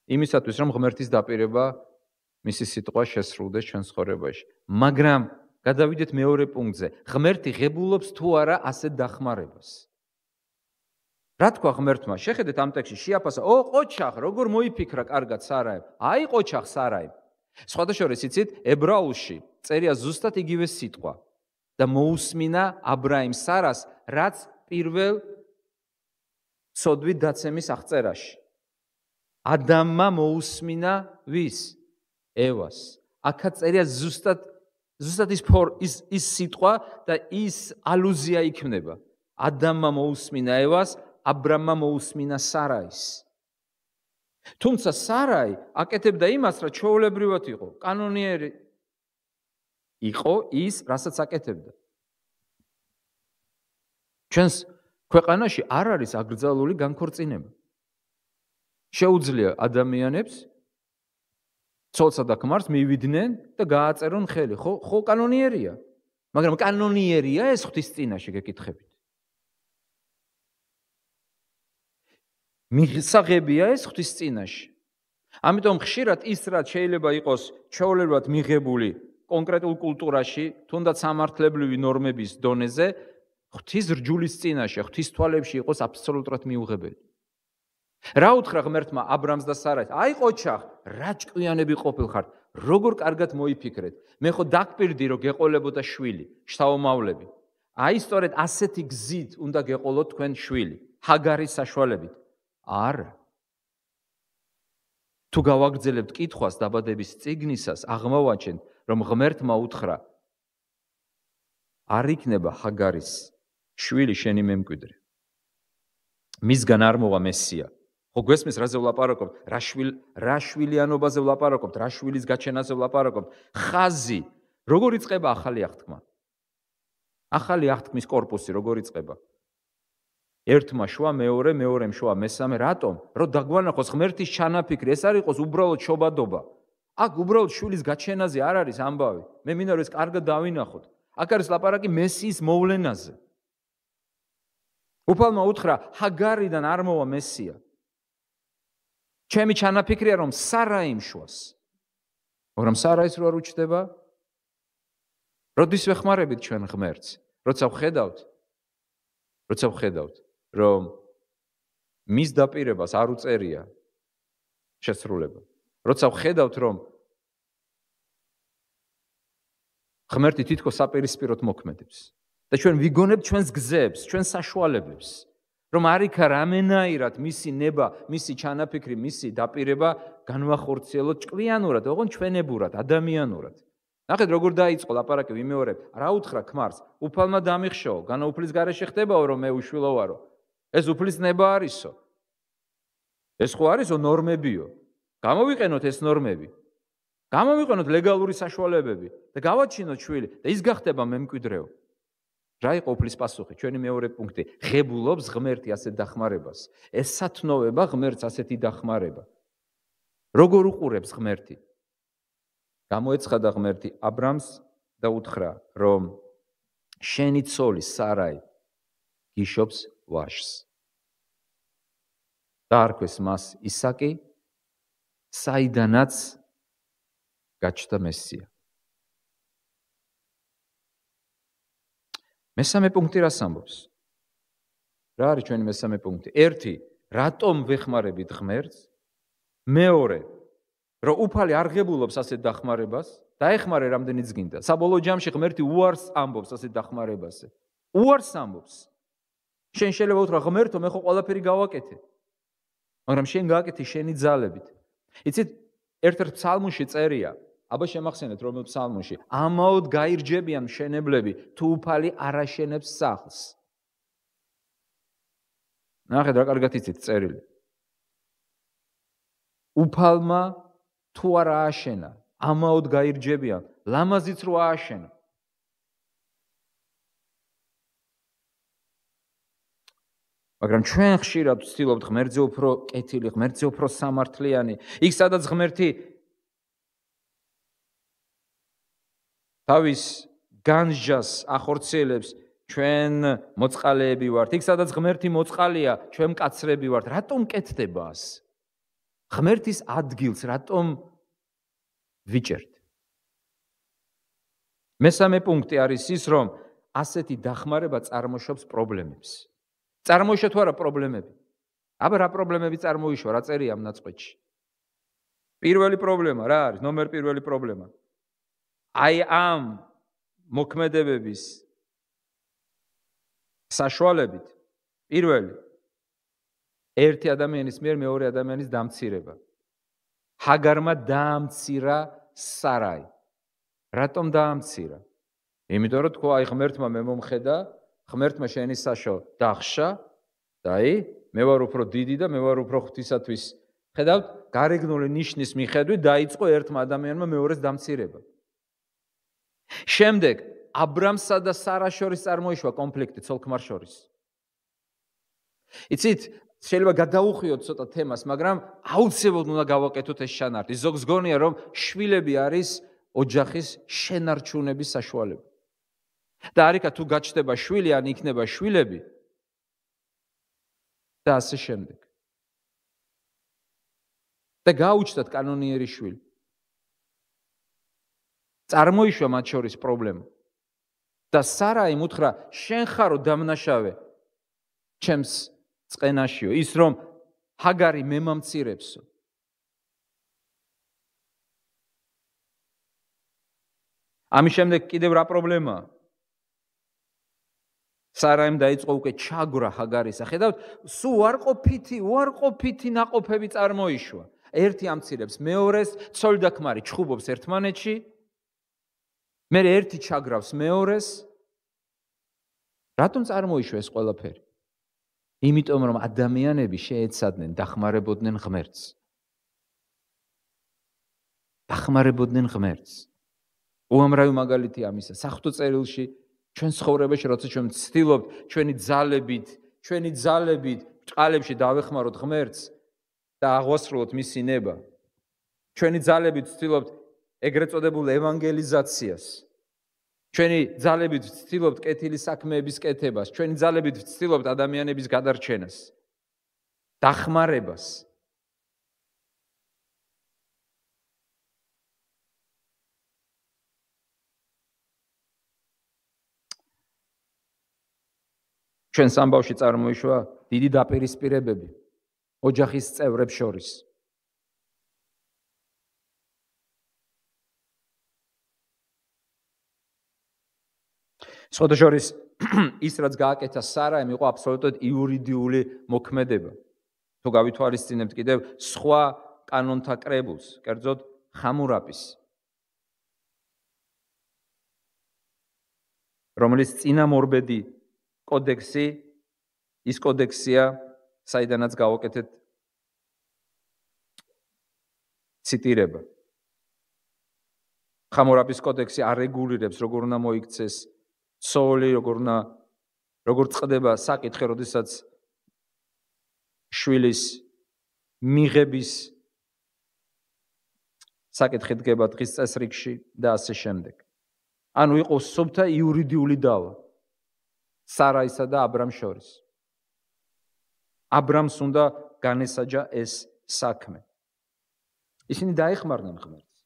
იმისათვის, რომ ღმერთის დაპირება მისი სიტყვა შესრულდეს ჩვენ ცხოვრებაში. მაგრამ გადავიდეთ მეორე პუნქტზე. ღმერთი ღებულობს თუ არა ასეთ დახმარებას. რა თქვა ღმერთმა? შეხედეთ ამ ტექსტში, შეაფასა, ყოჩახ, როგორ მოიფიქრა კარგად სარაიმ. აი ყოჩახ სარაიმ. სხვადასხვა იცით, ებრაულში წერია ზუსტად იგივე სიტყვა და მოусმინა აბრაიმ სარას, რაც პირველ ცოდვით დაცემის აღწერაში. ადამმა მოусმინა ვის? ევას. აქაც წერია ზუსტად ის სიტყვა და ის ალუზია იქნება. ადამმა მოусმინა ევას, აბრამმა მოусმინა სარაის. თუმცა სარაი აკეთებდა იმას, რაც ჩვეულებრივად იყო, კანონიერი იყო ის, რასაც აკეთებდა. ჩვენს ქვეყანაში არ არის აკრძალული განქორწინება. შეუძლია ადამიანებს ცოლსა და ქმარს მივიდნენ და გააწერონ ხელი. ხო კანონიერია. მაგრამ კანონიერია ეს ღვთის წინაშე გეკითხებით. მიღსაღებია ეს ღვთის წინაშე. ამიტომ ხშირად ის რაც შეიძლება იყოს ჩვეულებრივად მიღებული კონკრეტულ კულტურაში, თუნდაც სამართლებრივი ნორმების დონეზე, ღვთის რჯულის წინაშე, ღვთის თვალებში იყოს აბსოლუტურად მიუღებელი. რა უთხრა ღმერთმა აბრამს და სარას? აი ყოჩახ, რა ჭკვიანები ყოფილხართ, როგორ კარგად მოიფიქრეთ. მე ხო დაგპირდი რომ გეყოლებოდა შვილი, შთაომავლები. აი სწორედ ასეთი გზით უნდა გეყოლოთ თქვენ შვილი, ჰაგარის საშუალებით. არა. თუ გავაგრძელებთ კითხვას დაბადების წიგნისას, აღმოვაჩენთ, რომ ღმერთმა უთხრა არ იქნება ჰაგარის შვილი შენი მემკვიდრე. მისგან არ მოვა მესია. ხო გვესმის რაზე ვლაპარაკობთ? რა შვილიანობაზე ვლაპარაკობთ? რა შვილის გაჩენაზე ვლაპარაკობთ? ხაზი როგორ იწყება ახალი აღთქმა? ახალი აღთქმის კორპუსი როგორ იწყება? ერთმა შვა, მეორემ შვა, მესამე, რატომ? რომ დაგვანახოს ღმერთის ჩანაფიქრი, ეს არ იყოს უბრალოდ შობადობა. აქ უბრალოდ შვილის გაჩენაზე არ არის ამბავი. მე მინდა რომ ეს კარგად დავინახოთ. აქ არის ლაპარაკი მესიის მოვლენაზე. უფალმა უთხრა, ჰაგარიდან არ მოვა მესია. ჩემი ჩანაფიქრია რომ სარა იმშვას. მაგრამ სარაის რო არ უჩნდება? როდის ვეხმარებით ჩვენ ღმერთს? როცა ვხედავთ, რომ მის დაპირებას არ უწერია შესრულება. როცა ვხედავთ, რომ ღმერთი თითქოს საპირისპიროდ მოქმედებს და ჩვენ ვიგონებთ ჩვენს გზებს, ჩვენს საშუალებებს, რომ არ იქა რამენაირად მისი ნება, მისი ჩანაფიქრი, მისი დაპირება განვახორციელოთ ჭკვიანურად, ოღონდ ჩვენებურად, ადამიანურად. ნახეთ, როგორ დაიწყო ლაპარაკი ვიმეორებ, რა უთხრა ქმარს, უფალმა დამიხშოო, განაუფლის გარეშე ხდებაო, რომ მე უშვილო ვარო. ეს უფლის ნება არისო. ეს ხო არისო ნორმებიო. გამოვიყენოთ ეს ნორმები. გამოვიყენოთ ლეგალური საშუალებები და გავაჩინოთ შვილი და ის გახდება მემკვიდრეო. რა იყო უფლის პასუხი? ჩვენი მეორე პუნქტი. ღებულობს ღმერთი ასეთ დახმარებას. ესათნოვება ღმერთს ასეთი დახმარება. როგორ უყურებს ღმერთი? გამოეცხადა ღმერთი აბრამს და უთხრა, რომ შენი ცოლი სარაი გიშობს ვაჟს. დაარქვეს მას ისაკი, საიდანაც გაჩნდა მესია. მესამე პუნქტი რას ამბობს? რა არის ჩვენი მესამე პუნქტი? ერთი, რატომ ვეხმარებით ღმერთს? მეორე, რომ უფალი არ ღებულობს ასეთ დახმარებას, დაეხმარე რამდენიც გინდა. საბოლოო ჯამში ღმერთი უარს ამბობს ასეთ დახმარებაზე. უარს ამბობს. შენ შეიძლება უთხრა ღმერთო, მე ხო ყველაფერი გავაკეთე. მაგრამ შენ გააკეთე შენი ძალებით. იცით, ერთ-ერთ ფსალმუნში წერია, აბა შემახსენეთ რომელ ფსალმუნში, ამაოდ გაირჯებიან მშენებლები, თუ უფალი არ აშენებს სახლს. ნახეთ რა კარგად იცით წერილი. უფალმა თუ არ ააშენა, ამაოდ გაირჯებიან, ლამაზიც რო ააშენა. მაგრამ ჩვენ ხშირად ვცდილობთ ღმერთზე უფრო კეთილი, ღმერთზე უფრო სამართლიანი, იქ სადაც ღმერთი თავის განსჯას ახორციელებს, ჩვენ მოწყალეები ვართ. იქ სადაც ღმერთი მოწყალია, ჩვენ მკაცრები ვართ. რატომ კეთდება ასე? ღმერთის ადგილს რატომ ვიჭერთ? მესამე პუნქტი არის ის, რომ ასეთი დახმარება წარმოშობს პრობლემებს. წარმოიშვა თუ არა პრობლემები? აბა რა პრობლემები წარმოიშვა, რა წერია ამ ნაწყვეტში? პირველი პრობლემა რა არის? ნომერ პირველი პრობლემა. აი ამ მოქმედებების საშუალებით პირველი ერთი ადამიანის მიერ მეორე ადამიანის დამცირება. ჰაგარმა დაამცირა სარაი. რატომ დაამცირა? იმიტომ რომ თქვა, აი ღმერთმა მე მომხედა, ღმერთმა შენი საშო დახშა და აი მე ვარ უფრო დიდი და მე ვარ უფრო ღვთისათვის. ხედავთ, გარეგნული ნიშნის მიხედვით დაიწყო ერთმა ადამიანმა მეორეს დამცირება. შემდეგ აბრამსა და სარას შორის წარმოიშვა კონფლიქტი ცოლ-ქმარ შორის. იცით, შეიძლება გადაუხვიოთ ცოტა თემას, მაგრამ აუცილებლად უნდა გავაკეთოთ ეს შანარტი. ზოგს გონია, რომ შვილები არის ოჯახის შენარჩუნების საშუალება. და არიქა თუ გაჩნდება შვილი, ან იქნება შვილები და ასე შემდეგ. და გაუჩნდათ კანონიერი შვილი. წარმოიშვა მათ შორის პრობლემა. და სარაიმ უთხრა, შენ ხარო დამნაშავე ჩემს წყენაშიო, ის რომ ჰაგარი მემამცირებსო. ამის შემდეგ კიდევ რა პრობლემაა? სარაიმ დაიწყო უკვე ჩაგვრა ჰაგარისა. ხედავთ, სულ უარყოფითი ნაყოფები წარმოიშვა. ერთი ამცირებს მეორეს, ცოლი და ქმარი ჩხუბობს ერთმანეთში. მე ერთი ჩაგრავს მეორეს. რატომ წარმოიშვა ეს ყველაფერი? იმიტომ რომ ადამიანები შეეცადნენ დახმარებოდნენ ღმერთს. დახმარებოდნენ ღმერთს. უამრავი მაგალითი ამისა. საღვთო წერილში ჩვენ ცხოვრებაში როცა ჩვენ ვცდილობთ ჩვენი ძალებით, ჩვენი ძალებით ბრჭყალებში დავეხმაროთ ღმერთს და აღვასრულოთ მისი ნება. ჩვენი ძალებით ვცდილობთ ეგრეთ წოდებულ ევანგელიზაციას. ჩვენი ძალებით ვცდილობთ კეთილი საქმეების კეთებას, ჩვენი ძალებით ვცდილობთ ადამიანების გადარჩენას, დახმარებას. ჩვენს ამბავში წარმოიშვა დიდი დაპირისპირებები ოჯახის წევრებს შორის. სხვადასხვა ის რაც გააკეთა სარაემ იყო აბსოლუტურად იურიდიული მოქმედება. თუ გავითვალისწინებთ კიდევ სხვა კანონთა კრებულს, კერძოდ ხამურაპის, რომელიც წინამორბედი კოდექსი, ის კოდექსია, საიდანაც გავაკეთეთ ციტირება. ხამურაპის კოდექსი არეგულირებს, როგორ უნდა მოიქცეს ცოლი, როგორ წყდება საკითხი, როდესაც შვილის მიღების საკითხი დგება დღის წესრიგში და ასე შემდეგ. ანუ იყო სუფთა იურიდიული დავა სარაისა და აბრამს შორის. აბრამს უნდა განესაჯა ეს საქმე. ისინი დაეხმარნენ ღმერთს.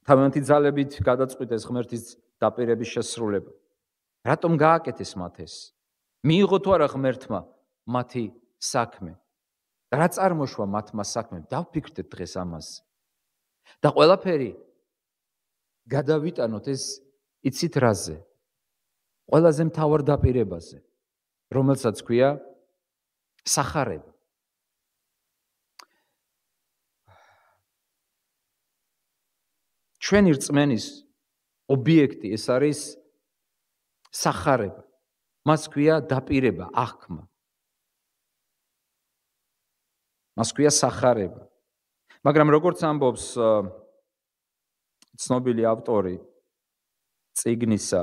თავიანთი ძალებით გადაწყვიტეს ღმერთის დაპირების შესრულება. რატომ გააკეთეს მათ ეს? მიიღო თუ არა ღმერთმა მათი საქმე? რა წარმოშვა მათმა საქმემ? დავფიქრდეთ დღეს ამაზე. და ყველაფერი გადავიტანოთ ეს იცით რაზე? ყველაზე მთავარ დაპირებაზე, რომელსაც ქვია სახარება. ჩვენი რწმენის ობიექტი ეს არის სახარება. მას ქვია დაპირება, აღქმა. მას ქვია სახარება. მაგრამ როგორც ამბობს ცნობილი ავტორი წიგნისა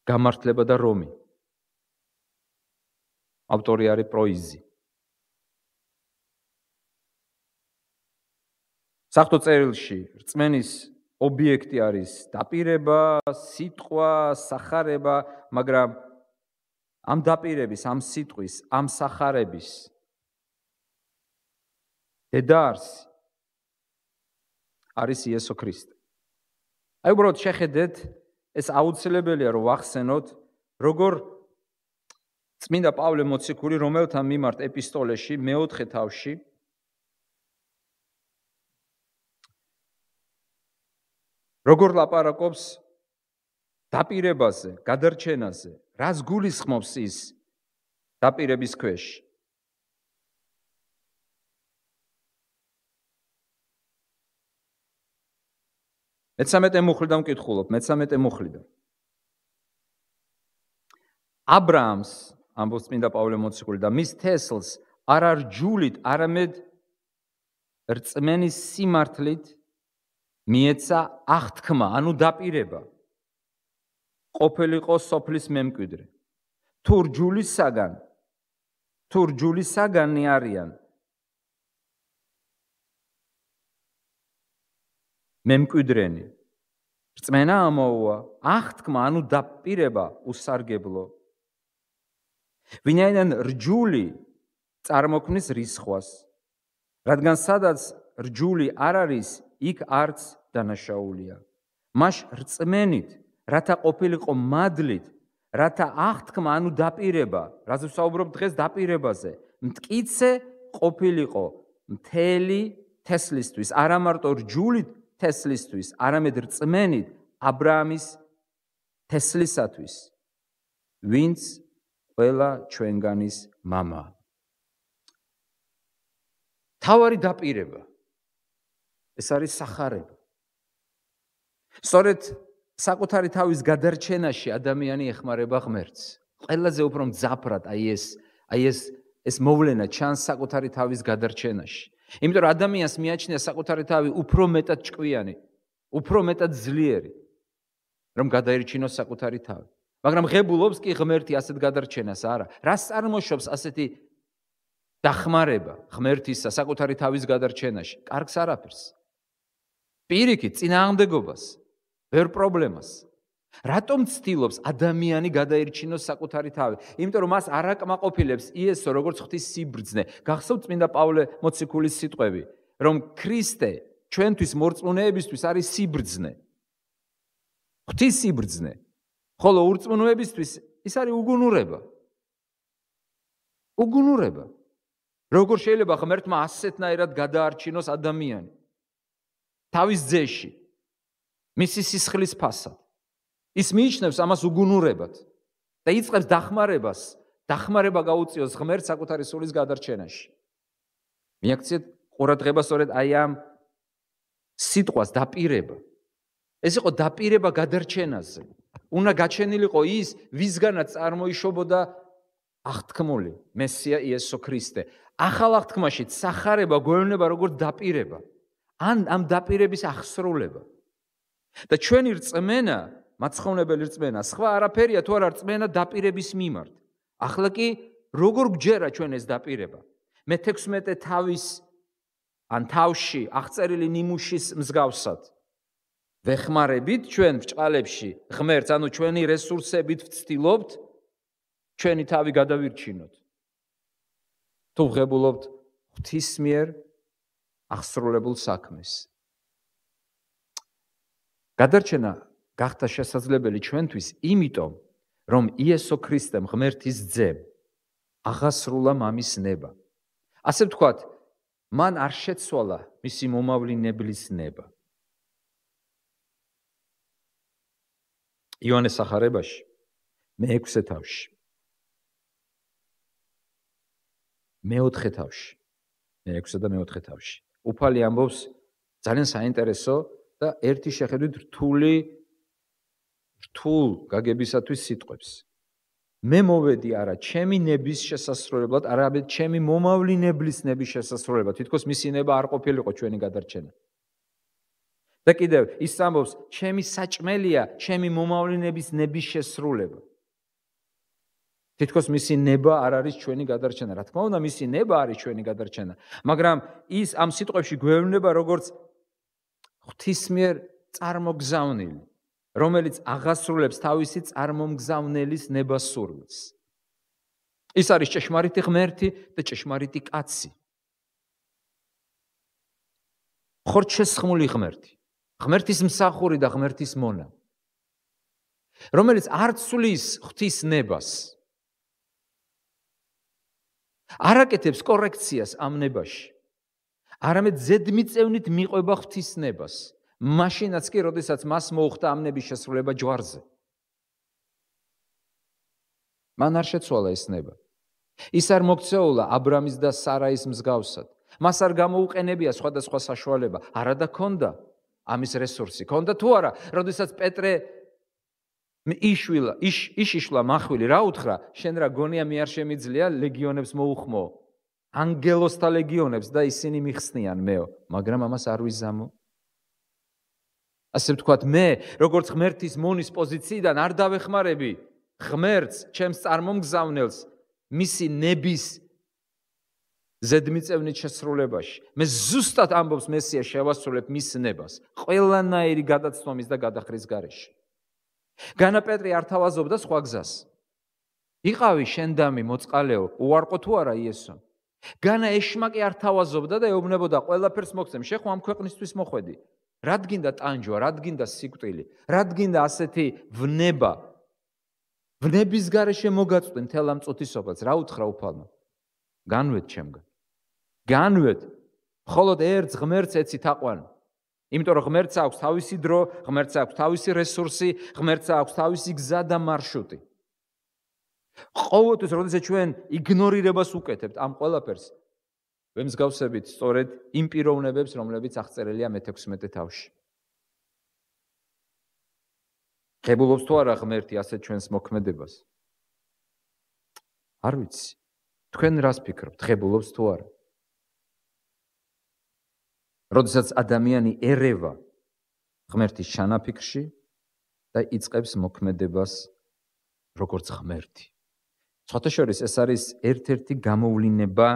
გამართლება და რომი. ავტორი არის პროიზი. საღვთო წერილში რწმენის ობიექტი არის დაპირება, სიტყვა, სახარება, მაგრამ ამ დაპირების, ამ სიტყვის, ამ სახარების დედაარსი არის იესო ქრისტე. აი უბრალოდ შეხედეთ, ეს აუცილებელია რომ ვახსენოთ, როგორ წმინდა პავლე მოციქული, რომელთან მიმართ ეპისტოლეში მეოთხე თავში როგორ ლაპარაკობს დაპირებაზე, გადარჩენაზე, რას გულისხმობს ის დაპირების ქვეშ. მე-13 მუხლიდან ვკითხულობ, მე-13 მუხლიდან. აბრაამს, ამბობს წმინდა პავლე მოციქული და მის თესლს არ რჯულით, არამედ რწმენის სიმართლით მიეცა აღთქმა, ანუ დაპირება. ყოფილიყო სოფლის მემკვიდრე. თუ რჯულისაგანი არიან მემკვიდრენი. რწმენა ამოუვა, აღთქმა, ანუ დაპირება უსარგებლო. ვინაიდან რჯული წარმოქმნის რისხვას, რადგან სადაც რჯული არ არის, იქ არც დანაშაულია. მას რწმენით, რათა ყოფილიყო მადლით, რათა აღთქმა, ანუ დაპირება, რაზე ვსაუბრობ დღეს დაპირებაზე, მტკიცე ყოფილიყო მთელი თესლისთვის, არა მარტო რჯულით თესლისთვის, არამედ რწმენით აბრაამის თესლისათვის, ვინც ყველა ჩვენგანის მამაა. თავარი დაპირება ეს არის სახარება. სწორედ საკუთარი თავის გადარჩენაში ადამიანი ეხმარება ღმერთს. ყველაზე უფრო მძაფრად ეს მოვლენა ჩანს საკუთარი თავის გადარჩენაში. იმიტომ რომ ადამიანს მიაჩნია საკუთარი თავი უფრო მეტად ჭკვიანი, უფრო მეტად ძლიერი, რომ გადაირჩინოს საკუთარი თავი. მაგრამ ღებულობს კი ღმერთი ასეთ გადარჩენას არა. რას წარმოშობს ასეთი დახმარება ღმერთისა საკუთარი თავის გადარჩენაში? კარგს არაფერს. პირიქით, წინააღმდეგობას, ვერ პრობლემას. რატომ ცდილობს ადამიანი გადაირჩინოს საკუთარი თავი? იმიტომ რომ მას არ აკმაყოფილებს იესო როგორც ღვთის სიბრძნე. გახსოვთ წმინდა პავლე მოციქულის სიტყვები, რომ ქრისტე ჩვენთვის მორწმუნეებისთვის არის სიბრძნე. ღვთის სიბრძნე. ხოლო ურწმუნოებისთვის ის არის უგუნურება. უგუნურება. როგორ შეიძლება ღმერთმა ასეთნაირად გადაარჩინოს ადამიანი? თავის ძეში, მისი სისხლის ფასად. ის მიიჩნევს ამას უგუნურებად და იწყებს დახმარებას, დახმარება გაუწიოს ღმერთს საკუთარი სულის გადარჩენაში. მიაქციეთ ყურადღება სწორედ აი ამ სიტყვას დაპირება. ეს იყო დაპირება გადარჩენაზე. უნდა გაჩენილიყო ის, ვისგანაც წარმოიშობოდა აღთქმული მესია იესო ქრისტე. ახალ აღთქმაში სახარება გვევნება როგორც დაპირება. ამ დაპირების აღსრულება. და ჩვენი რწმენა, მაცხოვნებელი რწმენა, სხვა არაფერია თუ არა რწმენა დაპირების მიმართ. ახლა კი როგორ გჯერა ჩვენ ეს დაპირება? მე-16 თავის ან თავში აღწერილი ნიმუშის მსგავსად. ვეხმარებით ჩვენ ბრჭყალებში ღმერთს, ანუ ჩვენი რესურსებით ვცდილობთ ჩვენი თავი გადავირჩინოთ. თუ ვღებულობთ ღვთის მიერ აღსრულებულ საქმეს. გადარჩენა გახდა შესაძლებელი ჩვენთვის, იმიტომ რომ იესო ქრისტემ ღმერთის ძემ აღასრულა მამის ნება. ასე ვთქვათ, მან არ შეცვალა მისი მომავლინებლის ნება. იონეს სახარებაში მე-6 თავში მე-4 თავში მე-6 და მე-4 თავში უფალი ამბობს ძალიან საინტერესო და ერთი შეხედვით რთულ გაგებისათვის სიტყვებს. მე მოვედი არა ჩემი ნების შესასრულებლად, არამედ ჩემი მომავლინებლის ნების შესასრულებლად. თითქოს მისი ნება არ ყოფილიყო ჩვენი გადარჩენა. და კიდევ ის ამბობს, ჩემი საჭმელია ჩემი მომავლინების ნების შესრულება. თითქოს მისი ნება არ არის ჩვენი გადარჩენა. რა თქმა უნდა, მისი ნება არის ჩვენი გადარჩენა, მაგრამ ის ამ სიტყვებში გვევნება როგორც ღვთის მიერ წარმოგზავნილი, რომელიც აღასრულებს თავისი წარმომგზავნელის ნებასურვილს. ის არის ჭეშმარიტი ღმერთი და ჭეშმარიტი კაცი. ხორჩშესხმული ღმერთი, ღმერთის მსახური და ღმერთის მონა, რომელიც არ ცვლის ღვთის ნებას, არ აკეთებს კორექციას ამ ნებაში, არამედ ზედმიწევნით მიყვება ღვთის ნებას, მაშინაც კი, როდესაც მას მოუხდა ამ ნების შესრულება ჯვარზე. მან არ შეცვალა ეს ნება. ის არ მოქცეულა აბრამის და სარაის მსგავსად. მას არ გამოუყენებია სხვადასხვა საშუალება, არა და ქონდა ამის რესურსი. ქონდა თუ არა, როდესაც პეტრე იშიშლა მახვილი, რა უთხრა, შენ რა გონია მე არ შემიძლია ლეგიონებს მოუხმო, ანგელოსთა ლეგიონებს და ისინი მიხსნიან მეო, მაგრამ ამას არ ვიზამო. ასე ვთქვათ, მე, როგორც ღმერთის მონის პოზიციიდან არ დავეხმარები ღმერთს, ჩემს წარმომგზავნელს, მისი ნების ზედმიწევნით შესრულებაში. მე ზუსტად ამბობს მესია შევასრულებ მის ნებას, ყველანაირი გადაცნობის და გადახრის გარეშე. განა პეტრე არ თავაზობდა სხვა გზას. იყავი შენდამი მოწყალეო, უარყო თუ არა იესო. განა ეშმაკი არ თავაზობდა და ეუბნებოდა ყველაფერს მოგცემ, შეხო ამ ქვეყნისთვის მოხვედი. რად გინდა ტანჯვა, რად გინდა სიკვდილი, რად გინდა ასეთი ვნება, ვნების გარეშე მოგაწვდი მთელ ამ წუთისობას, რა უთხრა უფალმა? განვედ ჩემგან. განვედ, მხოლოდ ერთს ღმერთს ეცი თაყვანი. იმიტომ რომ ღმერთს აქვს თავისი დრო, ღმერთს აქვს თავისი რესურსი, ღმერთს აქვს თავისი გზა და მარშრუტი. ყოველთვის, როდესაც ჩვენ იგნორირებას უკეთებთ ამ ყველაფერს, ვემსგავსებით სწორედ იმ პიროვნებებს, რომლებიც აღწერილია მე-16 თავში. ღებულობს თუ არა ღმერთი ასეთ ჩვენს მოქმედებას? არ ვიცი. თქვენ რას ფიქრობთ? ღებულობს თუ არა? როდესაც ადამიანი ერევა ღმერთის ჩანაფიქრში და იწყებს მოქმედებას როგორც ღმერთი. სხვათა შორის ეს არის ერთ-ერთი გამოვლინება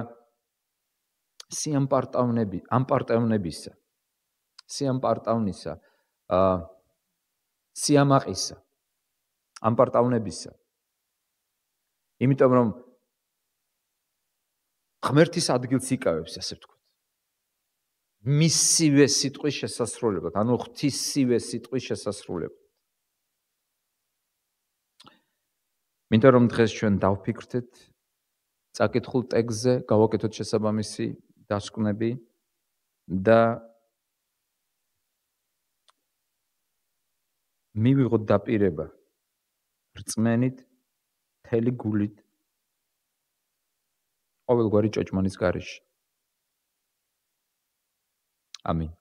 ამპარტავნებისა, სიამაყისა, ამპარტავნებისა. იმიტომ რომ ღმერთის ადგილს იკავებს, ასე ვთქვათ. მისივე სიტყვის შესასრულებლად, ანუ ღვთისივე სიტყვის შესასრულებლად. მინდა რომ დღეს ჩვენ დავფიქრდეთ წაკითხულ ტექსტზე, გავაკეთოთ შესაბამისი დასკვნები და მივიღოთ დაპირება რწმენით, მთელი გულით, ყოველგვარი ჭოჭმანის გარეშე. ამინ.